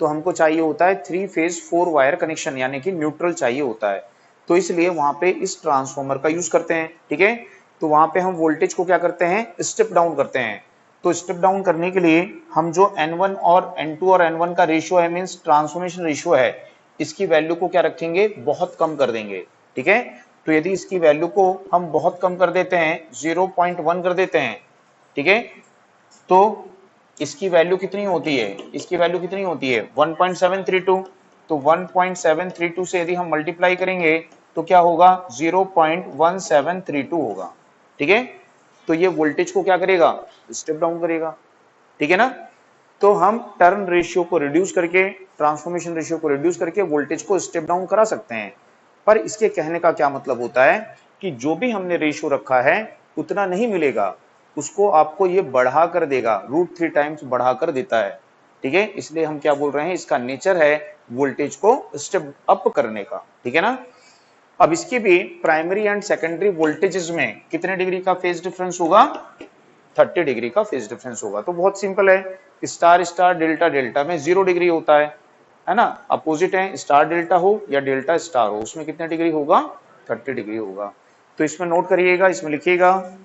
तो हमको चाहिए होता है 3 फेज 4 वायर कनेक्शन, यानी कि न्यूट्रल चाहिए होता है। तो इसलिए वहां पे इस ट्रांसफॉर्मर का यूज करते हैं, ठीक है। तो वहां पे हम वोल्टेज को क्या करते हैं, स्टेप डाउन करते हैं। तो स्टेप डाउन करने के लिए हम जो N1 और N2 और N1 का रेशियो है, मींस ट्रांसफॉर्मेशन रेशियो है, इसकी वैल्यू को क्या रखेंगे, बहुत कम कर देंगे, ठीक है। तो यदि इसकी वैल्यू को हम बहुत कम कर देते हैं, 0.1 कर देते हैं, ठीक है, तो इसकी वैल्यू कितनी होती है, इसकी वैल्यू कितनी होती है 1.732। तो 1.732 से यदि हम मल्टीप्लाई करेंगे तो क्या होगा 0.1732 होगा, ठीक है। तो ये वोल्टेज को क्या करेगा, स्टेप डाउन करेगा, ठीक है ना। तो हम टर्न रेशियो को रिड्यूस करके, ट्रांसफॉर्मेशन रेशियो को रिड्यूस करके वोल्टेज को स्टेप डाउन करा सकते हैं। पर इसके कहने का क्या मतलब होता है कि जो भी हमने रेशियो रखा है उतना नहीं मिलेगा, उसको आपको ये बढ़ा कर देगा, √3 टाइम्स बढ़ा कर देता है, ठीक है। इसलिए हम क्या बोल रहे हैं, इसका नेचर है वोल्टेज को स्टेप अप करने का, ठीक है ना। अब इसकी भी प्राइमरी एंड सेकेंडरी वोल्टेजेस में कितने डिग्री का फेज डिफरेंस होगा, 30 डिग्री का फेज डिफरेंस होगा। तो बहुत सिंपल है, स्टार स्टार डेल्टा डेल्टा में 0 डिग्री होता है ना। अपोजिट है, स्टार डेल्टा हो या डेल्टा स्टार हो, उसमें कितने डिग्री होगा, 30 डिग्री होगा। तो इसमें नोट करिएगा, इसमें लिखिएगा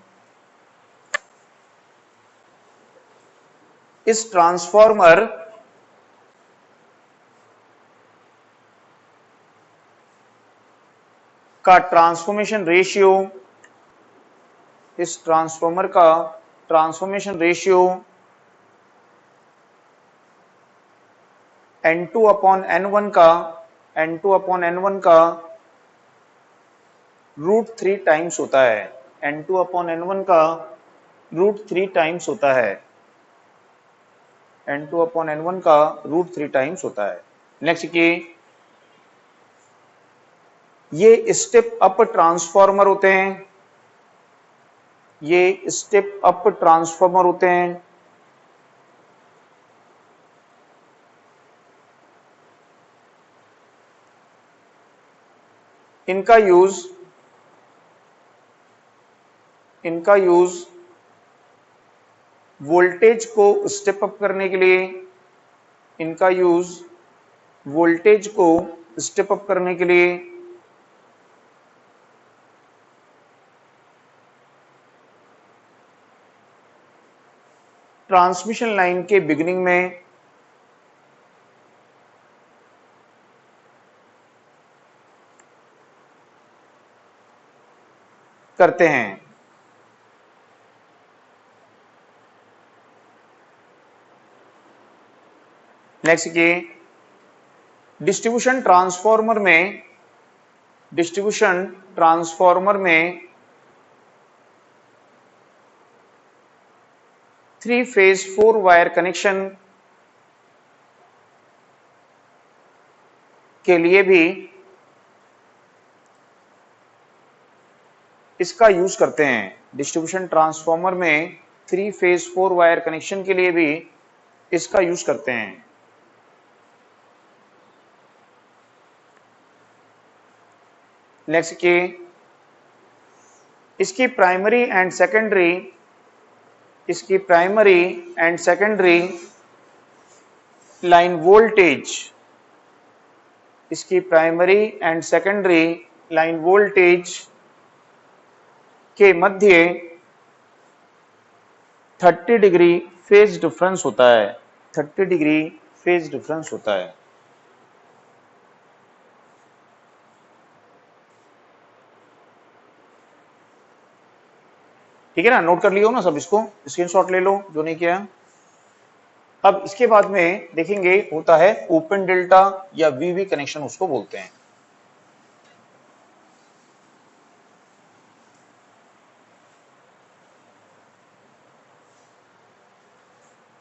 इस ट्रांसफॉर्मर का ट्रांसफॉर्मेशन रेशियो, इस ट्रांसफॉर्मर का transformation ratio N2 upon N1 का, N2 अपॉन N1 का √3 टाइम्स होता है, N2 अपॉन N1 का √3 टाइम्स होता है, N2 अपॉन N1 का √3 टाइम्स होता है। नेक्स्ट की ये स्टेप अप ट्रांसफॉर्मर होते हैं, ये स्टेप अप ट्रांसफॉर्मर होते हैं। इनका यूज वोल्टेज को स्टेप अप करने के लिए, इनका यूज वोल्टेज को स्टेप अप करने के लिए, ट्रांसमिशन लाइन के बिगिनिंग में करते हैं। नेक्स्ट ये डिस्ट्रीब्यूशन ट्रांसफॉर्मर में 3 फेज 4 वायर कनेक्शन के लिए भी इसका यूज करते हैं। डिस्ट्रीब्यूशन ट्रांसफॉर्मर में 3 फेज 4 वायर कनेक्शन के लिए भी इसका यूज करते हैं। नेक्स्ट के इसकी primary and secondary line voltage, इसकी primary and secondary line voltage के मध्य 30 डिग्री फेज डिफरेंस होता है, 30 डिग्री फेज डिफरेंस होता है। ठीक है ना, नोट कर लियो ना सब, इसको स्क्रीनशॉट ले लो जो नहीं किया। अब इसके बाद में देखेंगे होता है ओपन डेल्टा या वीवी कनेक्शन उसको बोलते हैं।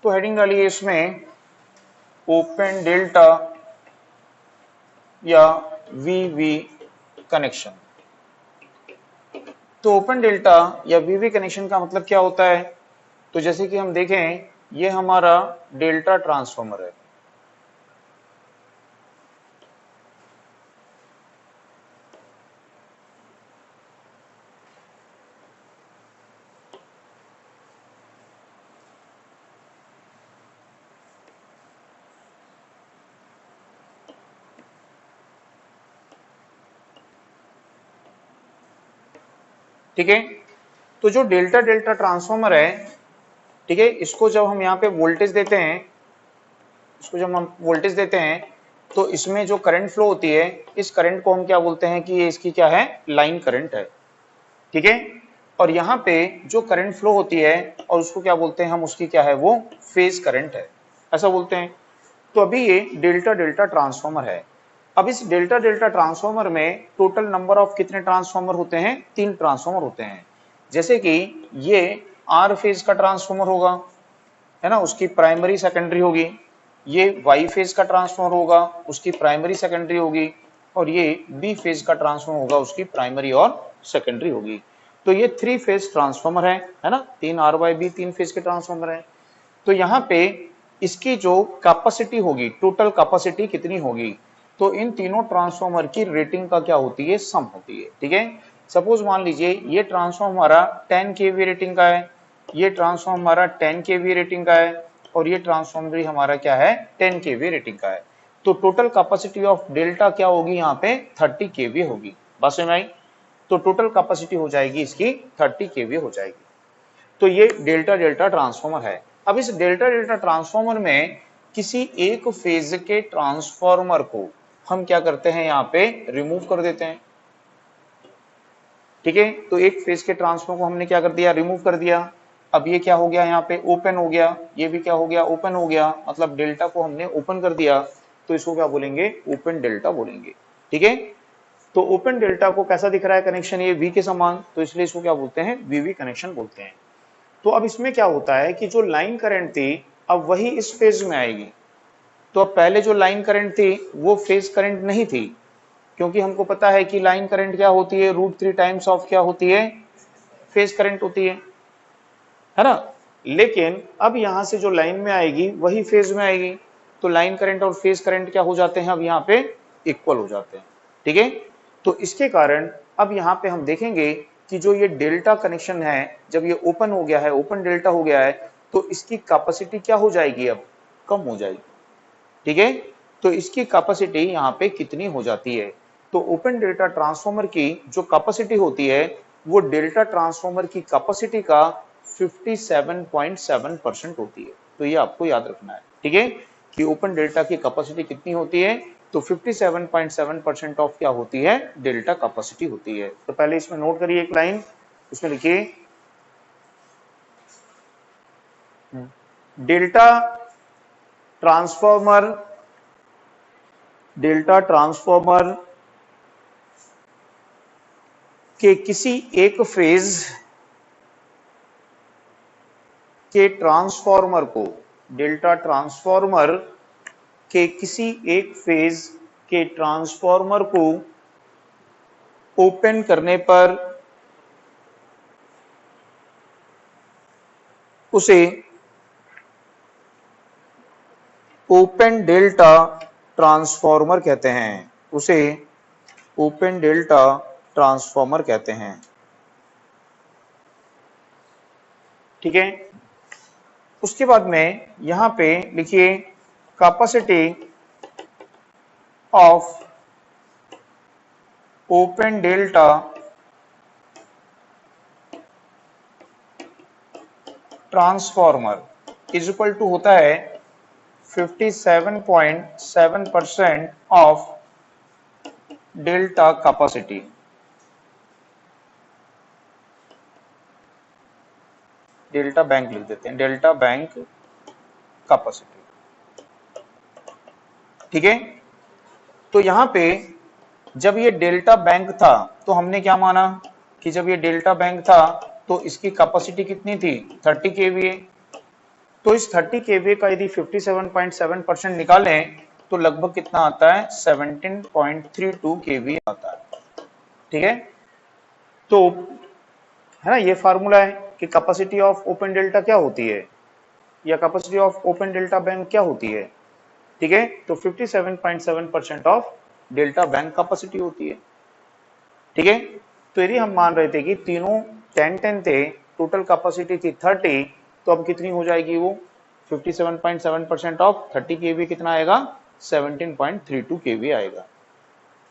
तो हेडिंग डालिए इसमें ओपन डेल्टा या वीवी कनेक्शन। तो ओपन डेल्टा या वीवी कनेक्शन का मतलब क्या होता है? तो जैसे कि हम देखें, ये हमारा डेल्टा ट्रांसफॉर्मर है, ठीक है। तो जो डेल्टा ट्रांसफॉर्मर है, ठीक है, इसको जब हम यहाँ पे वोल्टेज देते हैं, तो इसमें जो करंट फ्लो होती है, इस करंट को हम क्या बोलते हैं कि ये इसकी क्या है, लाइन करंट है। ठीक है, और यहाँ पे जो करंट फ्लो होती है और उसको क्या बोलते हैं हम, उसकी क्या है, वो फेज करंट है, ऐसा बोलते हैं। तो अभी ये डेल्टा ट्रांसफॉर्मर है। अब इस डेल्टा ट्रांसफॉर्मर में टोटल नंबर ऑफ कितने ट्रांसफॉर्मर होते हैं? 3 ट्रांसफॉर्मर होते हैं। जैसे कि ये आर फेज का ट्रांसफॉर्मर होगा, है ना, उसकी प्राइमरी सेकेंडरी होगी। ये वाई फेज का ट्रांसफॉर्मर होगा, उसकी प्राइमरी सेकेंडरी होगी। और ये बी फेज का ट्रांसफॉर्मर होगा, उसकी प्राइमरी और सेकेंडरी होगी। तो ये 3 फेज ट्रांसफॉर्मर है ना, 3 आर वाई बी 3 फेज के ट्रांसफॉर्मर है। तो यहाँ पे इसकी जो कैपेसिटी होगी, टोटल कैपेसिटी कितनी होगी? तो इन तीनों ट्रांसफॉर्मर की रेटिंग का क्या होती है, सम होती है। ठीक है, सपोज मान लीजिए ये ट्रांसफॉर्मर हमारा 10 केवी रेटिंग का है, ये ट्रांसफॉर्मर हमारा 10 केवी रेटिंग का है, और ये ट्रांसफॉर्मर भी हमारा क्या है, 10 केवी रेटिंग का है। तो टोटल कैपेसिटी ऑफ डेल्टा क्या होगी, यहाँ पे 30 केवी होगी। बस में आई, तो टोटल कैपेसिटी हो जाएगी इसकी 30 केवी हो जाएगी। तो ये डेल्टा ट्रांसफॉर्मर है। अब इस डेल्टा ट्रांसफॉर्मर में किसी एक फेज के ट्रांसफॉर्मर को हम क्या करते हैं, यहाँ पे रिमूव कर देते हैं। ठीक है, तो एक फेज के ट्रांसफॉर्मर को हमने क्या कर दिया, रिमूव कर दिया। अब ये क्या हो गया, यहाँ पे ओपन हो गया, ये भी क्या हो गया, ओपन हो गया, मतलब डेल्टा को हमने ओपन कर दिया। तो इसको क्या बोलेंगे, ओपन डेल्टा बोलेंगे। ठीक है, तो ओपन डेल्टा को कैसा दिख रहा है कनेक्शन, ये वी के समान, तो इसलिए इसको क्या बोलते हैं, वीवी कनेक्शन बोलते हैं। तो अब इसमें क्या होता है कि जो लाइन करंट थी, अब वही इस फेज में आएगी। तो अब पहले जो लाइन करंट थी वो फेज करंट नहीं थी, क्योंकि हमको पता है कि लाइन करंट क्या होती है, √3 टाइम्स ऑफ क्या होती है, फेज करंट होती है ना। लेकिन अब यहां से जो लाइन में आएगी वही फेज में आएगी, तो लाइन करंट और फेज करंट क्या हो जाते हैं, अब यहाँ पे इक्वल हो जाते हैं। ठीक है, तो इसके कारण अब यहाँ पे हम देखेंगे कि जो ये डेल्टा कनेक्शन है, जब ये ओपन हो गया है, ओपन डेल्टा हो गया है, तो इसकी कैपेसिटी क्या हो जाएगी, अब कम हो जाएगी। ठीक है, तो इसकी कैपेसिटी यहाँ पे कितनी हो जाती है, तो ओपन डेल्टा ट्रांसफार्मर की जो कैपेसिटी होती है वो डेल्टा ट्रांसफार्मर की कैपेसिटी का 57.7% होती है। तो ये आपको याद रखना है, ठीक है, कि ओपन डेल्टा की कैपेसिटी कितनी होती है, तो 57.7% ऑफ क्या होती है, डेल्टा कैपेसिटी होती है। तो पहले इसमें नोट करिए एक लाइन, उसमें लिखिए डेल्टा ट्रांसफार्मर के किसी एक फेज के ट्रांसफार्मर को, डेल्टा ट्रांसफार्मर के किसी एक फेज के ट्रांसफार्मर को ओपन करने पर उसे ओपन डेल्टा ट्रांसफार्मर कहते हैं, उसे ओपन डेल्टा ट्रांसफार्मर कहते हैं। ठीक है, उसके बाद में यहां पे लिखिए capacity of open delta transformer is equal to होता है 57.7% of delta capacity. Delta bank लिख देते हैं, डेल्टा बैंक कैपेसिटी। ठीक है, तो यहां पे जब ये डेल्टा बैंक था तो हमने क्या माना कि जब ये डेल्टा बैंक था तो इसकी कैपेसिटी कितनी थी, 30 केवीए। तो इस 30 केवीए का यदि 57.7% निकालें तो लगभग कितना आता है, 17.32 केवीए आता है। ठीक है, तो है ना, ये फार्मूला है कि कैपेसिटी ऑफ ओपन डेल्टा क्या होती है, या capacity of open delta bank क्या होती है। ठीक है, तो 57.7% ऑफ डेल्टा बैंक कैपेसिटी होती है। ठीक है, तो यदि हम मान रहे थे कि तीनों 10-10 थे, टोटल कैपेसिटी थी 30, तो अब कितनी हो जाएगी वो 57.7% ऑफ 30 केवी कितना आएगा, 17.32 केवी आएगा।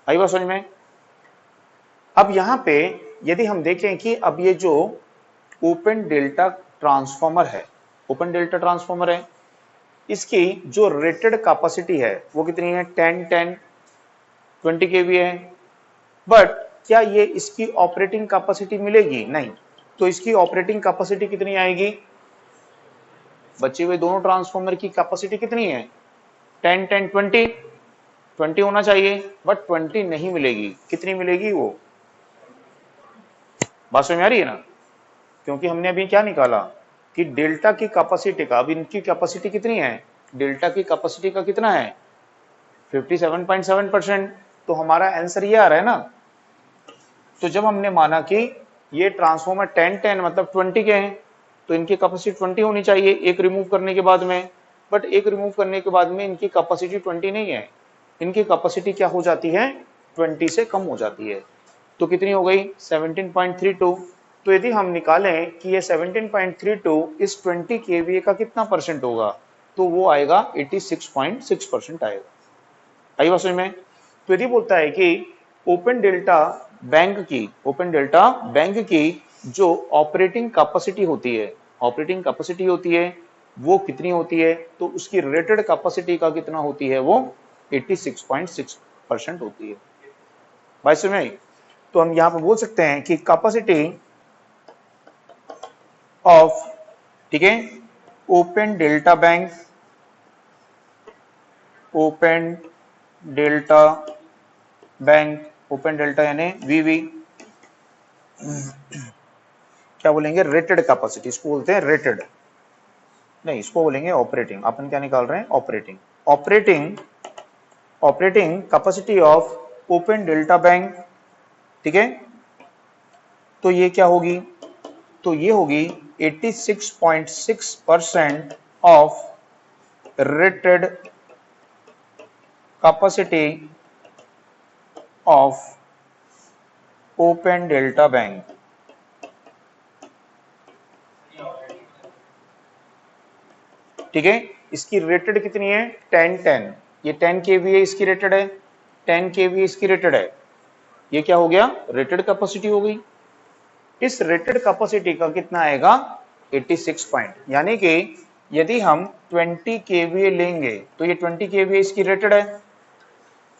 आई बात समझ में। अब यहां पे यदि हम देखें कि अब ये जो ओपन डेल्टा ट्रांसफार्मर है, ओपन डेल्टा ट्रांसफार्मर है, इसकी जो रेटेड कैपेसिटी है वो कितनी है, 10-10 20 केवी है। बट क्या ये इसकी ऑपरेटिंग कैपेसिटी मिलेगी, नहीं। तो इसकी ऑपरेटिंग कैपेसिटी कितनी आएगी, बचे हुए दोनों ट्रांसफार्मर की कैपेसिटी कितनी है, 10-10 20 होना चाहिए, बट 20 नहीं मिलेगी। कितनी मिलेगी, वो बात समझ में आ रही है ना। क्योंकि हमने अभी क्या निकाला कि डेल्टा की कैपेसिटी का, अब इनकी कैपेसिटी कितनी है, डेल्टा की कैपेसिटी का कितना है, 57.7%। तो हमारा आंसर ये आ रहा है ना। तो जब हमने माना कि ये ट्रांसफार्मर 10-10 मतलब 20 के हैं, तो इनकी कैपेसिटी 20 होनी चाहिए एक रिमूव करने के बाद में। बट एक रिमूव करने के बाद में इनकी कैपेसिटी 20 नहीं है, इनकी कैपेसिटी क्या हो जाती है, 20 से कम हो जाती है। तो कितनी हो गई, 17.32। तो यदि हम निकालें कि ये 17.32 इस 20 केवीए का कितना परसेंट होगा, तो वो आएगा 86.6% आएगा। आई बात समझ में। तो यदि बोलता है कि ओपन डेल्टा बैंक की जो ऑपरेटिंग कैपेसिटी होती है, ऑपरेटिंग कैपेसिटी होती है वो कितनी होती है, तो उसकी रेटेड कैपेसिटी का कितना होती है, वो 86.6% होती है। भाई समझ में। तो हम यहां पर बोल सकते हैं कि कैपेसिटी ऑफ, ठीक है, open delta bank, open delta bank, open delta यानी वीवी, क्या बोलेंगे, रेटेड कैपेसिटी, इसको बोलते हैं रेटेड, नहीं इसको बोलेंगे ऑपरेटिंग। अपन क्या निकाल रहे हैं, operating capacity of open delta bank, ठीक है। तो ये क्या होगी, तो ये होगी 86.6% of rated capacity of open delta bank. ठीक है, इसकी रेटेड कितनी है 1010, ये 10 केवीए इसकी रेटेड है, 10 केवीए इसकी रेटेड है। ये क्या हो गया, रेटेड कैपेसिटी हो गई। इस रेटेड कैपेसिटी का कितना आएगा 86 पॉइंट, यानी कि यदि हम 20 केवीए लेंगे तो ये 20 केवीए इसकी रेटेड है,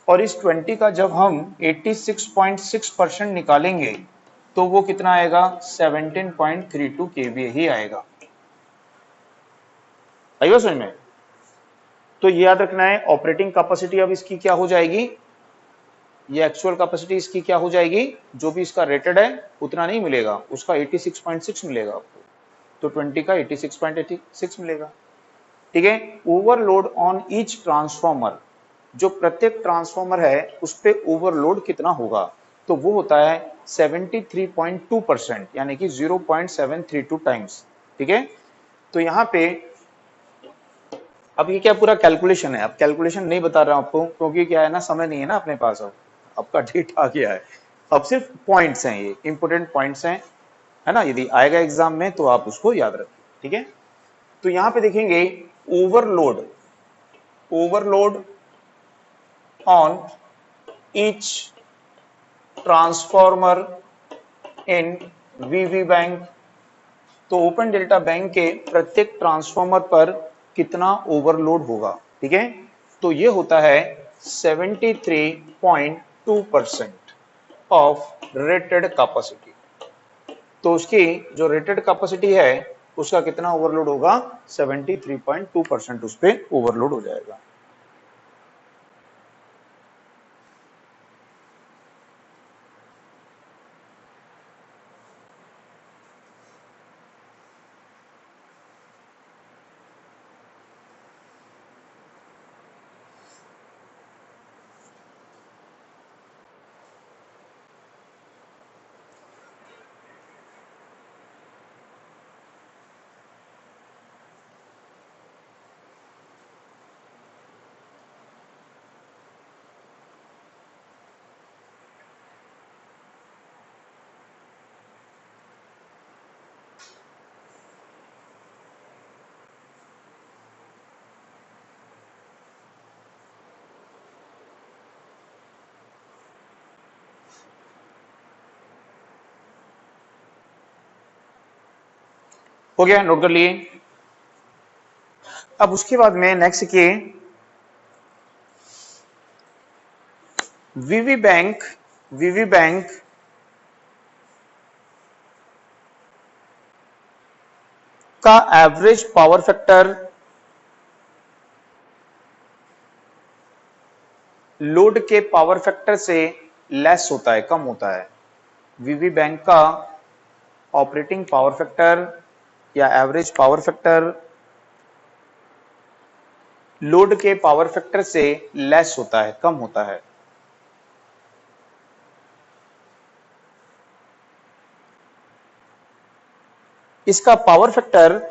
और इस 20 का जब हम 86.6% निकालेंगे तो वो कितना आएगा 17.32 केवीए ही आएगा। आइए समझ में। तो ये याद रखना है, ऑपरेटिंग कैपेसिटी अब इसकी क्या हो जाएगी, ये एक्चुअल कैपेसिटी इसकी क्या हो जाएगी, जो भी इसका रेटेड है उतना नहीं मिलेगा, उसका 86.6 मिलेगा आपको, तो 20 का 86.86 मिलेगा। ठीक है, ओवरलोड ऑन ईच ट्रांसफॉर्मर, जो प्रत्येक ट्रांसफॉर्मर है उस पे ओवरलोड कितना होगा, तो वो होता है 73.2%, यानी कि 0.732 टाइम्स। ठीक है, तो यहां पे अब ये क्या पूरा कैलकुलेशन है, अब कैलकुलेशन नहीं बता रहा हूं आपको, क्योंकि क्या है ना, समय नहीं है ना अपने पास, अब आपका डेट आ गया है, अब सिर्फ पॉइंट्स हैं, ये इंपोर्टेंट पॉइंट्स हैं, है ना। यदि आएगा एग्जाम में तो आप उसको याद रखिए। ठीक है, तो यहां पे देखेंगे overload, overload on each transformer in VV bank, तो ओपन डेल्टा बैंक के प्रत्येक ट्रांसफॉर्मर पर कितना ओवरलोड होगा। ठीक है, तो ये होता है 73.2% ऑफ रेटेड कैपेसिटी। तो उसकी जो रेटेड कैपेसिटी है उसका कितना ओवरलोड होगा, 73.2% उस पर ओवरलोड हो जाएगा। हो गया, नोट कर लिए। अब उसके बाद में नेक्स्ट के वीवी बैंक, वीवी बैंक का एवरेज पावर फैक्टर लोड के पावर फैक्टर से लेस होता है, कम होता है। वीवी बैंक का ऑपरेटिंग पावर फैक्टर या एवरेज पावर फैक्टर लोड के पावर फैक्टर से लेस होता है, कम होता है। इसका पावर फैक्टर,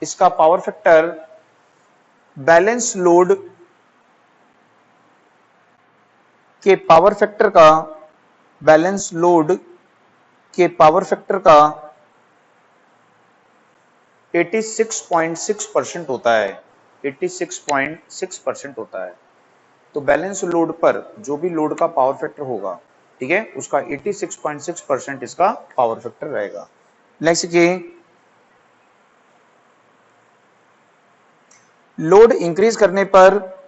इसका पावर फैक्टर बैलेंस लोड के पावर फैक्टर का, बैलेंस लोड के पावर फैक्टर का 86.6% होता है, 86.6% होता है। तो बैलेंस लोड पर जो भी लोड का पावर फैक्टर होगा, ठीक है, उसका 86.6% इसका पावर फैक्टर रहेगा। नेक्स्ट की लोड इंक्रीज करने पर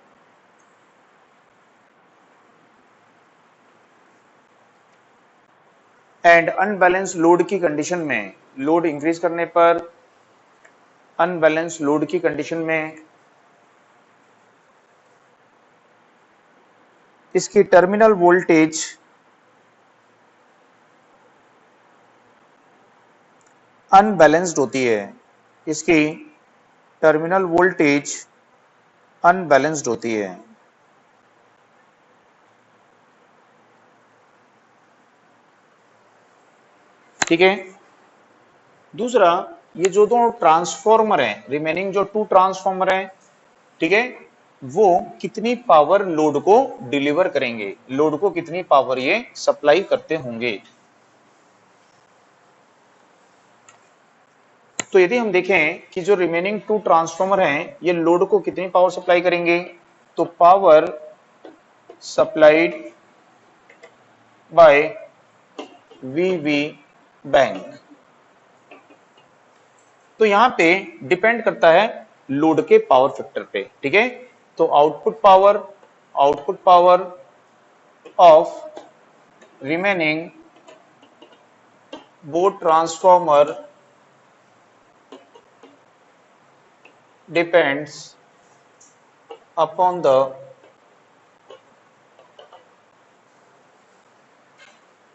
एंड अनबैलेंस लोड की कंडीशन में, लोड इंक्रीज करने पर अनबैलेंस लोड की कंडीशन में इसकी टर्मिनल वोल्टेज अनबैलेंस्ड होती है, इसकी टर्मिनल वोल्टेज अनबैलेंस्ड होती है। ठीक है। दूसरा, ये जो दो ट्रांसफॉर्मर हैं, रिमेनिंग जो 2 ट्रांसफॉर्मर हैं, ठीक है, वो कितनी पावर लोड को डिलीवर करेंगे, लोड को कितनी पावर ये सप्लाई करते होंगे। तो यदि हम देखें कि जो रिमेनिंग 2 ट्रांसफॉर्मर हैं, ये लोड को कितनी पावर सप्लाई करेंगे, तो power supplied by VV bank. तो यहां पे डिपेंड करता है लोड के पावर फैक्टर पे, ठीक है। तो output power of remaining both transformer depends upon the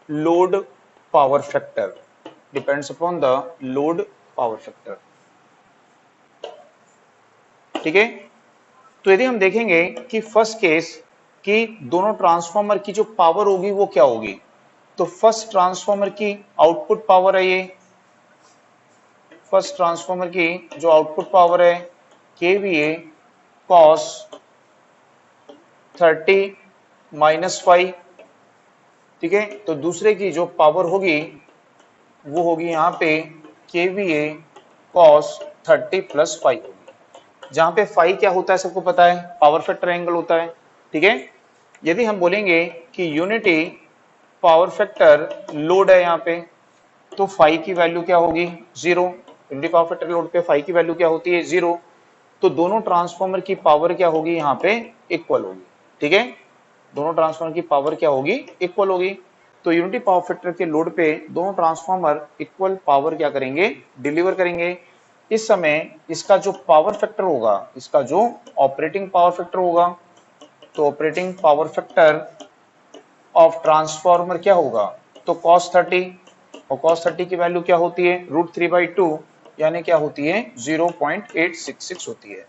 load power factor, depends upon the load power factor, ठीक है। तो यदि हम देखेंगे कि फर्स्ट केस कि दोनों ट्रांसफॉर्मर की जो पावर होगी वो क्या होगी, तो फर्स्ट ट्रांसफॉर्मर की आउटपुट पावर है, ये फर्स्ट ट्रांसफॉर्मर की जो आउटपुट पावर है केवीए कॉस 30 माइनस 5, ठीक है। तो दूसरे की जो पावर होगी वो होगी यहाँ पे केवीए कॉस 30 प्लस 5 होगी, जहां पे 5 क्या होता है सबको पता है, पावर फैक्टर एंगल होता है, ठीक है। यदि हम बोलेंगे कि यूनिटी पावर फैक्टर लोड है यहाँ पे, तो 5 की वैल्यू क्या होगी 0, यूनिटी पावर फैक्टर लोड पे 5 की वैल्यू क्या होती है 0, तो दोनों ट्रांसफॉर्मर की पावर क्या होगी यहाँ पे इक्वल होगी, ठीक है। दोनों ट्रांसफॉर्मर की पावर क्या होगी इक्वल होगी। तो यूनिटी पावर फैक्टर के लोड पे दोनों ट्रांसफॉर्मर इक्वल पावर क्या करेंगे डिलीवर करेंगे। इस समय इसका जो पावर फैक्टर होगा, इसका जो ऑपरेटिंग पावर फैक्टर होगा, तो operating power factor of transformer क्या होगा, तो cos 30, और cos 30 की वैल्यू क्या होती है √3/2, यानी क्या होती है 0.866 होती है।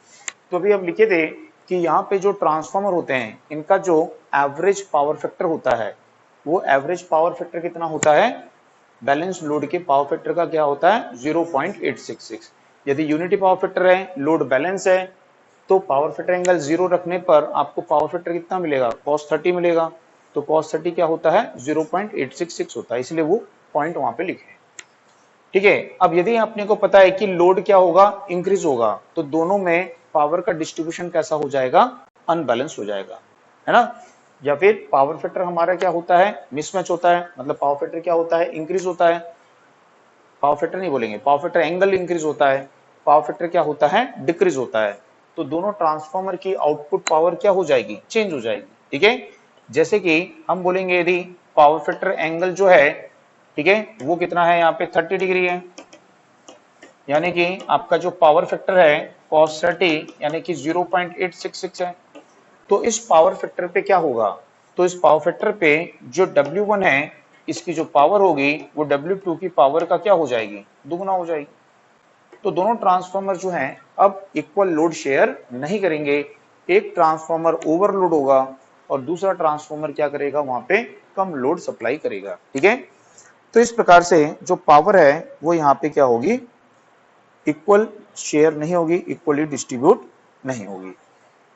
तो अभी हम लिखे थे कि यहाँ पे जो ट्रांसफॉर्मर होते हैं इनका जो एवरेज पावर फैक्टर होता है, वो एवरेज पावर फैक्टर कितना होता है, बैलेंस लोड के पावर फैक्टर का क्या होता है 0.866। यदि यूनिटी पावर फैक्टर है, लोड बैलेंस है, तो पावर फैक्टर एंगल 0 रखने पर आपको पावर फैक्टर कितना मिलेगा cos 30 मिलेगा। तो cos 30 क्या होता है 0.866 होता है, इसलिए वो पॉइंट वहां पे लिखे, ठीक है। अब यदि अपने को पता है कि लोड क्या होगा इंक्रीज होगा, तो दोनों में पावर का डिस्ट्रीब्यूशन कैसा हो जाएगा अनबैलेंस हो जाएगा, है ना। या फिर पावर फैक्टर हमारा क्या होता है मिसमैच होता है, मतलब पावर फैक्टर क्या होता है इंक्रीज होता है, पावर फैक्टर नहीं बोलेंगे, पावर फैक्टर एंगल इंक्रीज होता है, पावर फैक्टर क्या होता है डिक्रीज होता है, तो दोनों ट्रांसफॉर्मर की आउटपुट पावर क्या हो जाएगी चेंज हो जाएगी, ठीक है। जैसे कि हम बोलेंगे यदि पावर फैक्टर एंगल जो है, ठीक है, वो कितना है यहाँ पे 30 डिग्री है, यानी कि आपका जो पावर फैक्टर है cos 30 यानी कि 0.866 है। तो इस पावर फैक्टर पे क्या होगा, तो इस पावर फैक्टर पे जो W1 है इसकी जो पावर होगी वो W2 की पावर का क्या हो जाएगी दुगुना हो जाएगी। तो दोनों ट्रांसफार्मर जो हैं अब इक्वल लोड शेयर नहीं करेंगे, एक ट्रांसफार्मर ओवरलोड होगा और दूसरा ट्रांसफार्मर क्या करेगा वहां पे कम लोड सप्लाई करेगा, ठीक है। तो इस प्रकार से जो पावर है वो यहाँ पे क्या होगी इक्वल शेयर नहीं होगी, इक्वली डिस्ट्रीब्यूट नहीं होगी,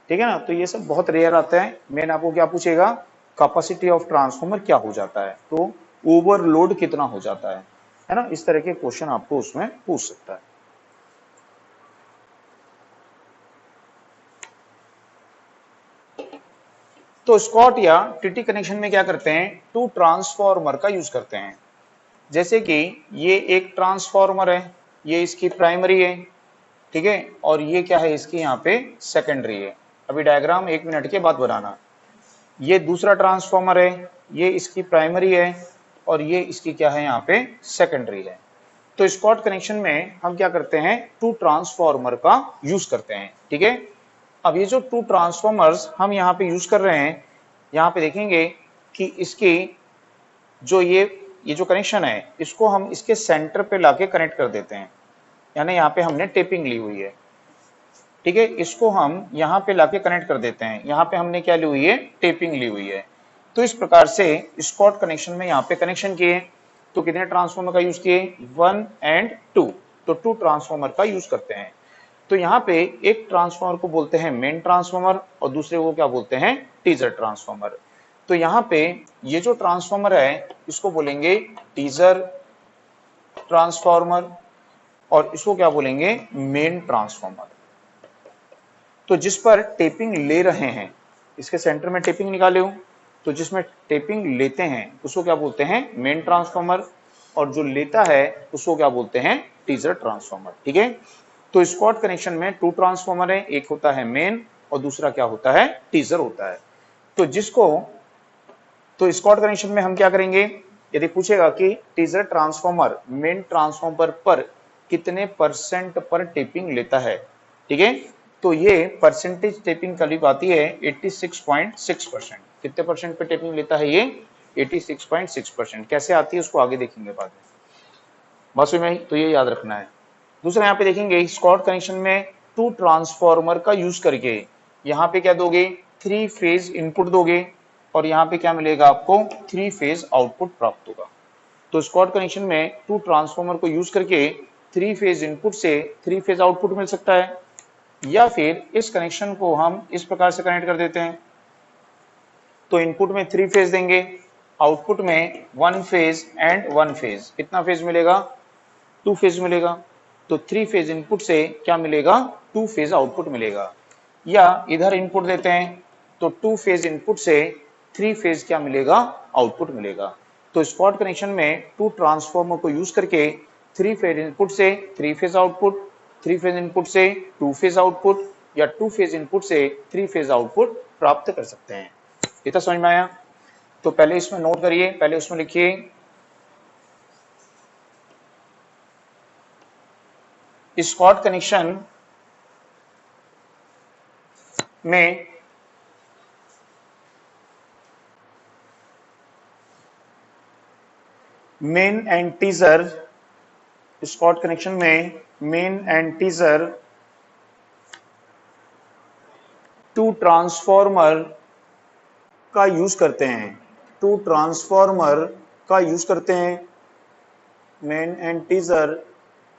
ठीक है ना। तो ये सब बहुत रेयर आता है। मेन आपको क्या पूछेगा कैपेसिटी ऑफ ट्रांसफार्मर क्या हो जाता है, तो ओवरलोड कितना हो जाता है ना, इस तरह के क्वेश्चन आपको उसमें पूछ सकता है। तो स्कॉट या टीटी कनेक्शन में क्या करते हैं, टू ट्रांसफॉर्मर का यूज करते हैं। जैसे कि ये एक ट्रांसफॉर्मर है, ये इसकी प्राइमरी है, ठीक है, और ये क्या है इसकी यहाँ पे सेकेंडरी है। अभी डायग्राम 1 मिनट के बाद बनाना। ये दूसरा ट्रांसफॉर्मर है, ये इसकी प्राइमरी है और ये इसकी क्या है यहाँ पे सेकेंडरी है। तो स्कॉट कनेक्शन में हम क्या करते हैं टू ट्रांसफॉर्मर का यूज करते हैं, ठीक है। अब ये जो टू ट्रांसफॉर्मर्स हम यहाँ पे यूज कर रहे हैं, यहाँ पे देखेंगे कि इसकी जो ये जो कनेक्शन है इसको हम इसके सेंटर पे लाके कनेक्ट कर देते हैं, यानी यहाँ पे हमने टेपिंग ली हुई है, ठीक है, इसको हम यहाँ पे लाके कनेक्ट कर देते हैं, यहाँ पे हमने क्या ली हुई है टेपिंग ली हुई है। तो इस प्रकार से स्कॉट कनेक्शन में यहाँ पे कनेक्शन किए, तो कितने ट्रांसफॉर्मर का यूज किए, 1 एंड 2, तो 2 ट्रांसफॉर्मर का यूज करते हैं। तो यहाँ पे एक ट्रांसफॉर्मर को बोलते हैं मेन ट्रांसफॉर्मर और दूसरे को क्या बोलते हैं, टीजर ट्रांसफॉर्मर। तो यहाँ पे ये जो ट्रांसफॉर्मर है इसको बोलेंगे टीजर ट्रांसफॉर्मर और इसको क्या बोलेंगे, मेन ट्रांसफॉर्मर। तो जिस पर टेपिंग ले रहे हैं, इसके सेंटर में टेपिंग निकाले हो, तो जिसमें टेपिंग लेते हैं उसको क्या बोलते हैं, मेन ट्रांसफॉर्मर, और जो लेता है उसको क्या बोलते हैं, टीजर ट्रांसफॉर्मर। ठीक है, तो स्क्वाड कनेक्शन में 2 ट्रांसफॉर्मर है, एक होता है मेन और दूसरा क्या होता है, टीजर होता है। तो स्क्वाड कनेक्शन में हम क्या करेंगे, यदि पूछेगा कि टीजर ट्रांसफॉर्मर मेन ट्रांसफॉर्मर पर कितने परसेंट पर टेपिंग लेता है, ठीक है, तो ये परसेंटेज टेपिंग करीब आती है 86.6%। कितने परसेंट पे टेपिंग लेता है ये, 86.6%। कैसे आती है उसको आगे देखेंगे बाद में, बस में, तो ये याद रखना है। दूसरा यहाँ पे देखेंगे स्क्वाड कनेक्शन में 2 ट्रांसफॉर्मर का यूज करके यहाँ पे क्या दोगे, 3 फेज इनपुट दोगे और यहाँ पे क्या मिलेगा आपको, 3 फेज आउटपुट प्राप्त होगा। तो स्क्वाड कनेक्शन में 2 ट्रांसफॉर्मर को यूज करके 3 फेज इनपुट से 3 फेज आउटपुट मिल सकता है, या फिर इस कनेक्शन को हम इस प्रकार से कनेक्ट कर देते हैं। तो इनपुट में 3 फेज देंगे, आउटपुट में 1 फेज एंड 1 फेज, कितना फेज मिलेगा, 2 फेज मिलेगा। तो 3 फेज इनपुट से क्या मिलेगा, 2 फेज आउटपुट मिलेगा। या इधर इनपुट देते हैं तो 2 फेज इनपुट से 3 फेज क्या मिलेगा, आउटपुट मिलेगा। तो स्क्वाड कनेक्शन में 2 ट्रांसफॉर्मर को यूज करके 3 फेज इनपुट से 3 फेज आउटपुट, 3 फेज इनपुट से 2 फेज आउटपुट, या 2 फेज इनपुट से 3 फेज आउटपुट प्राप्त कर सकते हैं। ये तो समझ में आया। तो पहले इसमें नोट करिए, पहले उसमें लिखिए स्क्वाड कनेक्शन में main and teaser, squad connection में मेन एंड टीजर 2 ट्रांसफॉर्मर का यूज करते हैं, 2 ट्रांसफॉर्मर का यूज करते हैं, मेन एंड टीजर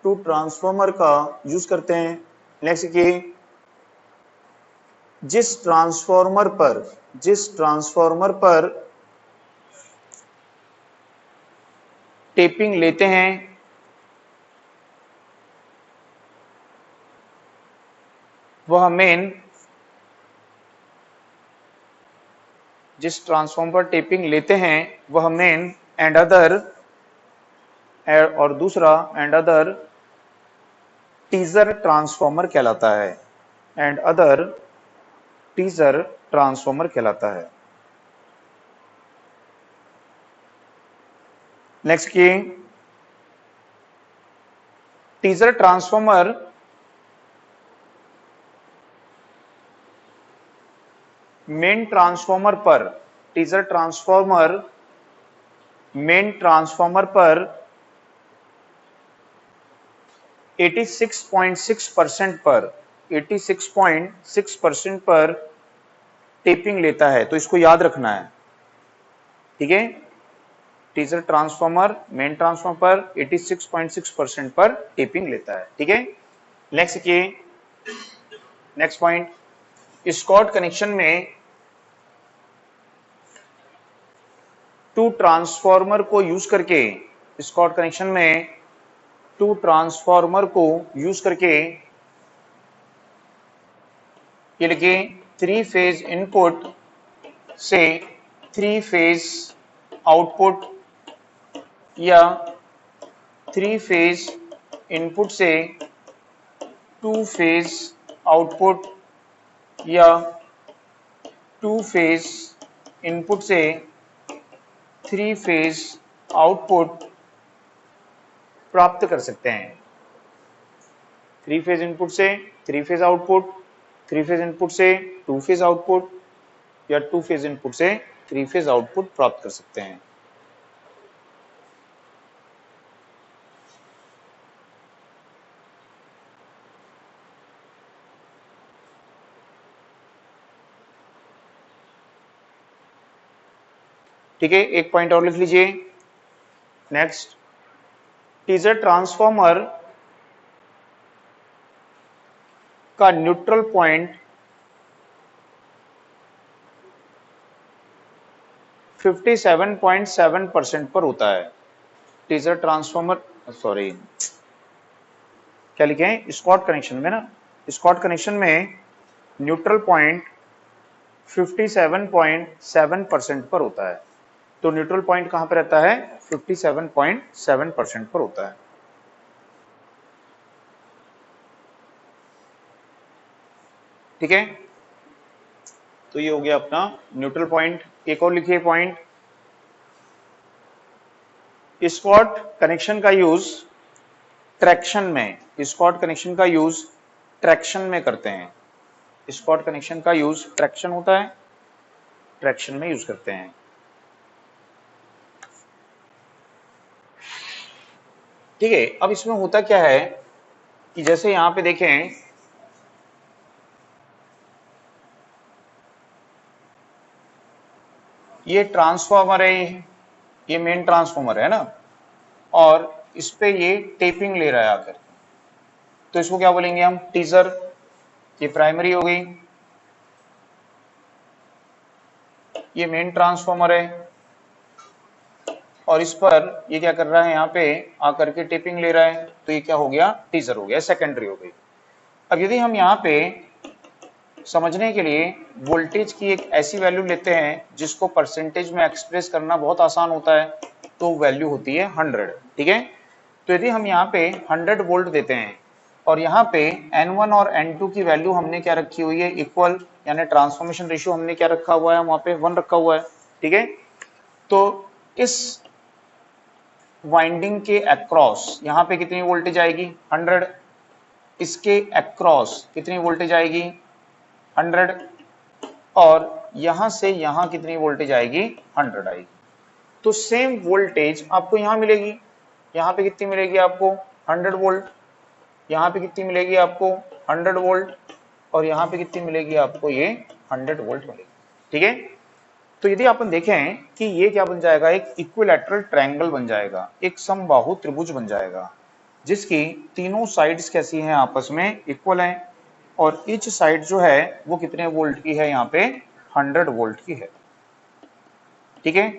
2 ट्रांसफॉर्मर का यूज करते हैं। नेक्स्ट की जिस ट्रांसफॉर्मर पर टेपिंग लेते हैं वह मेन, जिस ट्रांसफॉर्मर पर टेपिंग लेते हैं वह मेन एंड अदर, और दूसरा एंड अदर टीजर ट्रांसफॉर्मर कहलाता है, एंड अदर टीजर ट्रांसफॉर्मर कहलाता है। नेक्स्ट की टीजर ट्रांसफॉर्मर मेन ट्रांसफॉर्मर पर, टीजर ट्रांसफॉर्मर मेन ट्रांसफॉर्मर पर 86.6% पर 86.6% पर टेपिंग लेता है। तो इसको याद रखना है, ठीक है, टीजर ट्रांसफॉर्मर मेन ट्रांसफॉर्मर पर 86.6% पर टेपिंग लेता है। ठीक है, नेक्स्ट की नेक्स्ट पॉइंट, स्क्वाड कनेक्शन में 2 ट्रांसफॉर्मर को यूज करके, स्क्वाड कनेक्शन में 2 ट्रांसफॉर्मर को यूज करके ये लिखिए 3 फेज इनपुट से 3 फेज आउटपुट, या 3 फेज इनपुट से 2 फेज आउटपुट, या 2 फेज इनपुट से 3 फेज आउटपुट प्राप्त कर सकते हैं। 3 फेज इनपुट से 3 फेज आउटपुट, 3 फेज इनपुट से 2 फेज आउटपुट, या 2 फेज इनपुट से 3 फेज आउटपुट प्राप्त कर सकते हैं। ठीक है, एक पॉइंट और लिख लीजिए, नेक्स्ट, टीजर ट्रांसफॉर्मर का न्यूट्रल पॉइंट 57.7% पर होता है। टीजर ट्रांसफॉर्मर, सॉरी क्या लिखे हैं, स्कॉट कनेक्शन में ना, स्कॉट कनेक्शन में न्यूट्रल पॉइंट 57.7% पर होता है। तो न्यूट्रल पॉइंट कहां पर रहता है, 57.7% पर होता है। ठीक है, तो ये हो गया अपना न्यूट्रल पॉइंट। एक और लिखिए पॉइंट, स्कॉट कनेक्शन का यूज ट्रैक्शन में, स्कॉट कनेक्शन का यूज ट्रैक्शन में करते हैं। स्कॉट कनेक्शन का यूज ट्रैक्शन होता है, ट्रैक्शन में यूज करते हैं। ठीक है, अब इसमें होता क्या है कि जैसे यहां पे देखें, ये ट्रांसफॉर्मर है, ये मेन ट्रांसफॉर्मर है ना, और इस पे ये टेपिंग ले रहा है आकर, तो इसको क्या बोलेंगे हम, टीजर। ये प्राइमरी हो गई, ये मेन ट्रांसफॉर्मर है, और इस पर ये क्या कर रहा है, यहाँ पे आकर के टेपिंग ले रहा है, तो ये क्या हो गया, टीजर हो गया, सेकेंडरी हो गई। अब यदि हम यहाँ पे समझने के लिए वोल्टेज की एक ऐसी वैल्यू लेते हैं जिसको परसेंटेज में एक्सप्रेस करना बहुत आसान होता है, तो वैल्यू होती है 100। ठीक है, तो यदि हम यहाँ पे 100 वोल्ट देते हैं और यहाँ पे N1 और N2 की वैल्यू हमने क्या रखी हुई है, इक्वल, यानी ट्रांसफॉर्मेशन रेशियो हमने क्या रखा हुआ है, वहां पे 1 रखा हुआ है। ठीक है, तो इस वाइंडिंग के अक्रॉस यहाँ पे कितनी वोल्टेज आएगी, 100। इसके अक्रॉस कितनी वोल्टेज आएगी, 100, और यहां से यहां कितनी वोल्टेज आएगी, 100 आएगी। तो सेम वोल्टेज आपको यहां मिलेगी, यहां पे कितनी मिलेगी आपको, 100 वोल्ट, यहां पे कितनी मिलेगी आपको, 100 वोल्ट, और यहां पे कितनी मिलेगी आपको, ये 100 वोल्ट मिलेगी। ठीक है, तो यदि अपन देखें कि ये क्या बन जाएगा, एक इक्विलैटरल ट्रायंगल बन जाएगा, एक समबाहु त्रिभुज बन जाएगा, जिसकी तीनों साइड्स कैसी हैं, आपस में इक्वल हैं, और ईच साइड जो है वो कितने वोल्ट की है, यहाँ पे 100 वोल्ट की है। ठीक है,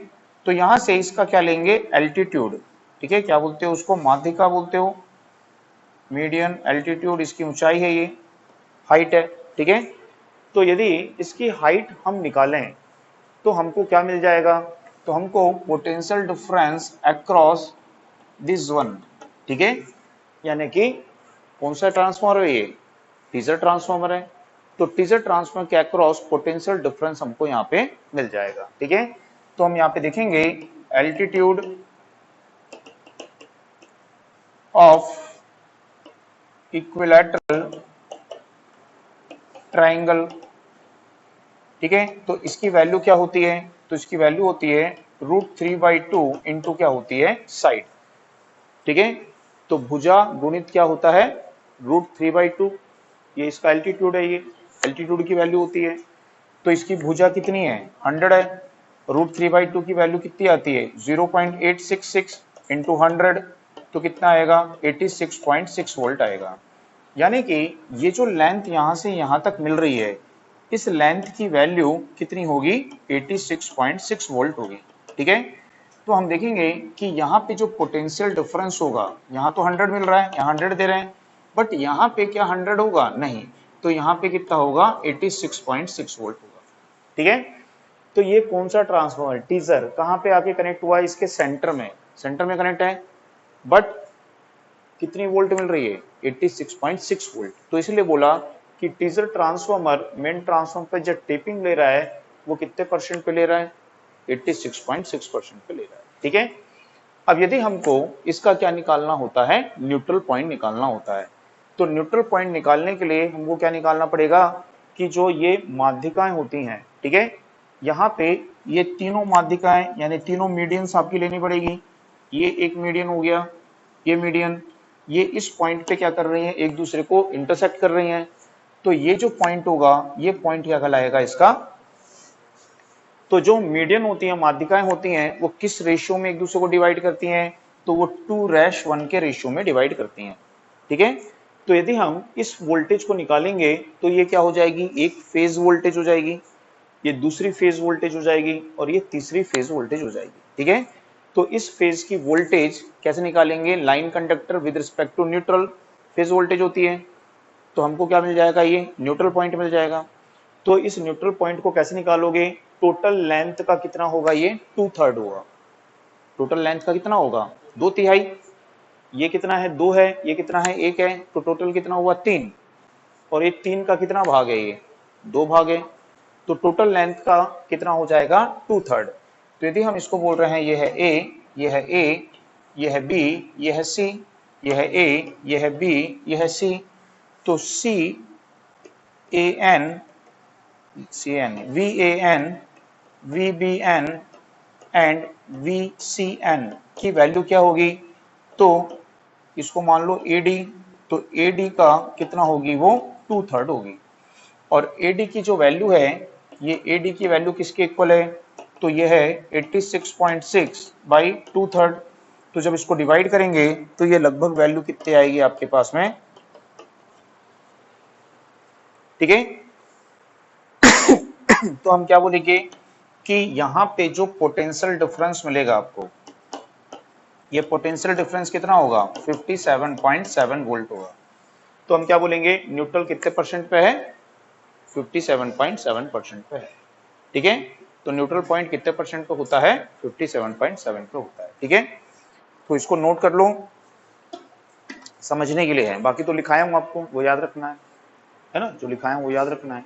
तो यहां से इसका क्या लेंगे, एल्टीट्यूड। ठीक है, क्या बोलते हो उसको, माध्यिका बोलते हो, मीडियन एल्टीट्यूड, इसकी ऊंचाई है, ये हाइट है। ठीक है, तो यदि इसकी हाइट हम निकालें तो हमको क्या मिल जाएगा, तो हमको potential difference across this one. ठीक है, यानी कि कौन सा ट्रांसफॉर्मर है, ये टीजर ट्रांसफॉर्मर है, तो टीजर ट्रांसफॉर्मर के अक्रॉस पोटेंशियल डिफरेंस हमको यहाँ पे मिल जाएगा। ठीक है, तो हम यहाँ पे देखेंगे एल्टीट्यूड ऑफ इक्विलैटरल ट्रायंगल। ठीक है, तो इसकी वैल्यू क्या होती है, तो इसकी वैल्यू होती है √3/2 इंटू क्या होती है, साइड। ठीक है, तो भुजा गुणित क्या होता है, √3/2, ये इसका एल्टीट्यूड है, ये एल्टीट्यूड की वैल्यू होती है। तो इसकी भुजा कितनी है, 100 है, √3/2 की वैल्यू कितनी आती है, 0.866 इंटू 100, तो कितना आएगा, 86.6 वोल्ट आएगा। यानी कि ये जो लेंथ यहां से यहां तक मिल रही है, इस लेंथ की वैल्यू कितनी होगी, 86.6 वोल्ट होगी। ठीक है, तो हम देखेंगे कि यहाँ पे जो पोटेंशियल डिफरेंस होगा, यहाँ तो 100 मिल रहा है, यहाँ 100 दे रहे हैं, बट यहाँ पे क्या 100 होगा, नहीं, तो यहाँ पे कितना होगा, 86.6 वोल्ट होगा। ठीक है, तो ये कौन सा ट्रांसफॉर्मर, टीजर, कहाँ पे आके कनेक्ट हुआ है, इसके सेंटर में, सेंटर में कनेक्ट है, बट कितनी वोल्ट मिल रही है, 86.6 वोल्ट। तो इसलिए बोला कि टीजर ट्रांसफॉर्मर मेन ट्रांसफॉर्मर पे जब टेपिंग ले रहा है, वो कितने परसेंट पे ले रहा है, 86.6% पे ले रहा है। ठीक है, अब यदि हमको इसका क्या निकालना होता है, न्यूट्रल पॉइंट निकालना होता है, तो न्यूट्रल पॉइंट निकालने के लिए हमको क्या निकालना पड़ेगा, कि जो ये माध्यिकाएं होती हैं, ठीक है, यहाँ पे ये तीनों माध्यिकाएं यानी तीनों मीडियंस आपकी लेनी पड़ेगी। ये एक मीडियन हो गया, ये मीडियन, ये इस पॉइंट पे क्या कर रही हैं, एक दूसरे को इंटरसेक्ट कर रही हैं, तो ये जो पॉइंट होगा, ये पॉइंट क्या कहलाएगा, इसका तो जो मीडियन होती हैं, माध्यिकाएं होती हैं, वो किस रेशियो में एक दूसरे को डिवाइड करती हैं? तो वो 2:1 के रेशियो में डिवाइड करती हैं। ठीक है, तो यदि हम इस वोल्टेज को निकालेंगे तो ये क्या हो जाएगी? एक फेज वोल्टेज हो जाएगी, ये दूसरी फेज वोल्टेज हो जाएगी और ये तीसरी फेज वोल्टेज हो जाएगी। ठीक है, तो इस फेज की वोल्टेज कैसे निकालेंगे? Line conductor with respect to neutral phase voltage होती है, तो हमको क्या मिल जाएगा? ये न्यूट्रल पॉइंट मिल जाएगा। तो इस न्यूट्रल पॉइंट को कैसे निकालोगे? टोटल लेंथ का कितना होगा? ये 2/3 होगा। टोटल लेंथ का कितना होगा? 2/3। ये कितना है? 2 है। ये कितना है? 1 है। तो टोटल कितना हुआ? 3। और ये 3 का कितना भाग है? ये 2 भाग है। तो टोटल लेंथ का कितना हो जाएगा? 2/3। तो यदि हम इसको बोल रहे हैं ये है A, ये है A, ये है B, ये है C, ये है A, ये है B, ये है C, तो VAN, VBN एंड VCN की वैल्यू क्या होगी? तो इसको मान लो AD, तो AD का कितना होगी? वो 2/3 होगी। और AD की जो वैल्यू है, ये AD की वैल्यू किसके इक्वल है? तो ये है 86.6 बाई 2/3। तो जब इसको डिवाइड करेंगे तो ये लगभग वैल्यू कितनी आएगी आपके पास में? ठीक है, तो हम क्या बोलेंगे कि यहाँ पे जो पोटेंशियल डिफरेंस मिलेगा आपको, ये पोटेंशियल डिफरेंस कितना होगा? 57.7 वोल्ट होगा। तो हम क्या बोलेंगे? न्यूट्रल कितने परसेंट पे है? 57.7% पे है। ठीक है, तो न्यूट्रल पॉइंट कितने परसेंट पे होता है? 57.7 पे होता है। ठीक है, तो इसको नोट कर लो, समझने के लिए है। बाकी तो लिखाया हूं आपको, वो याद रखना है ना? जो लिखाया हूं वो याद रखना है।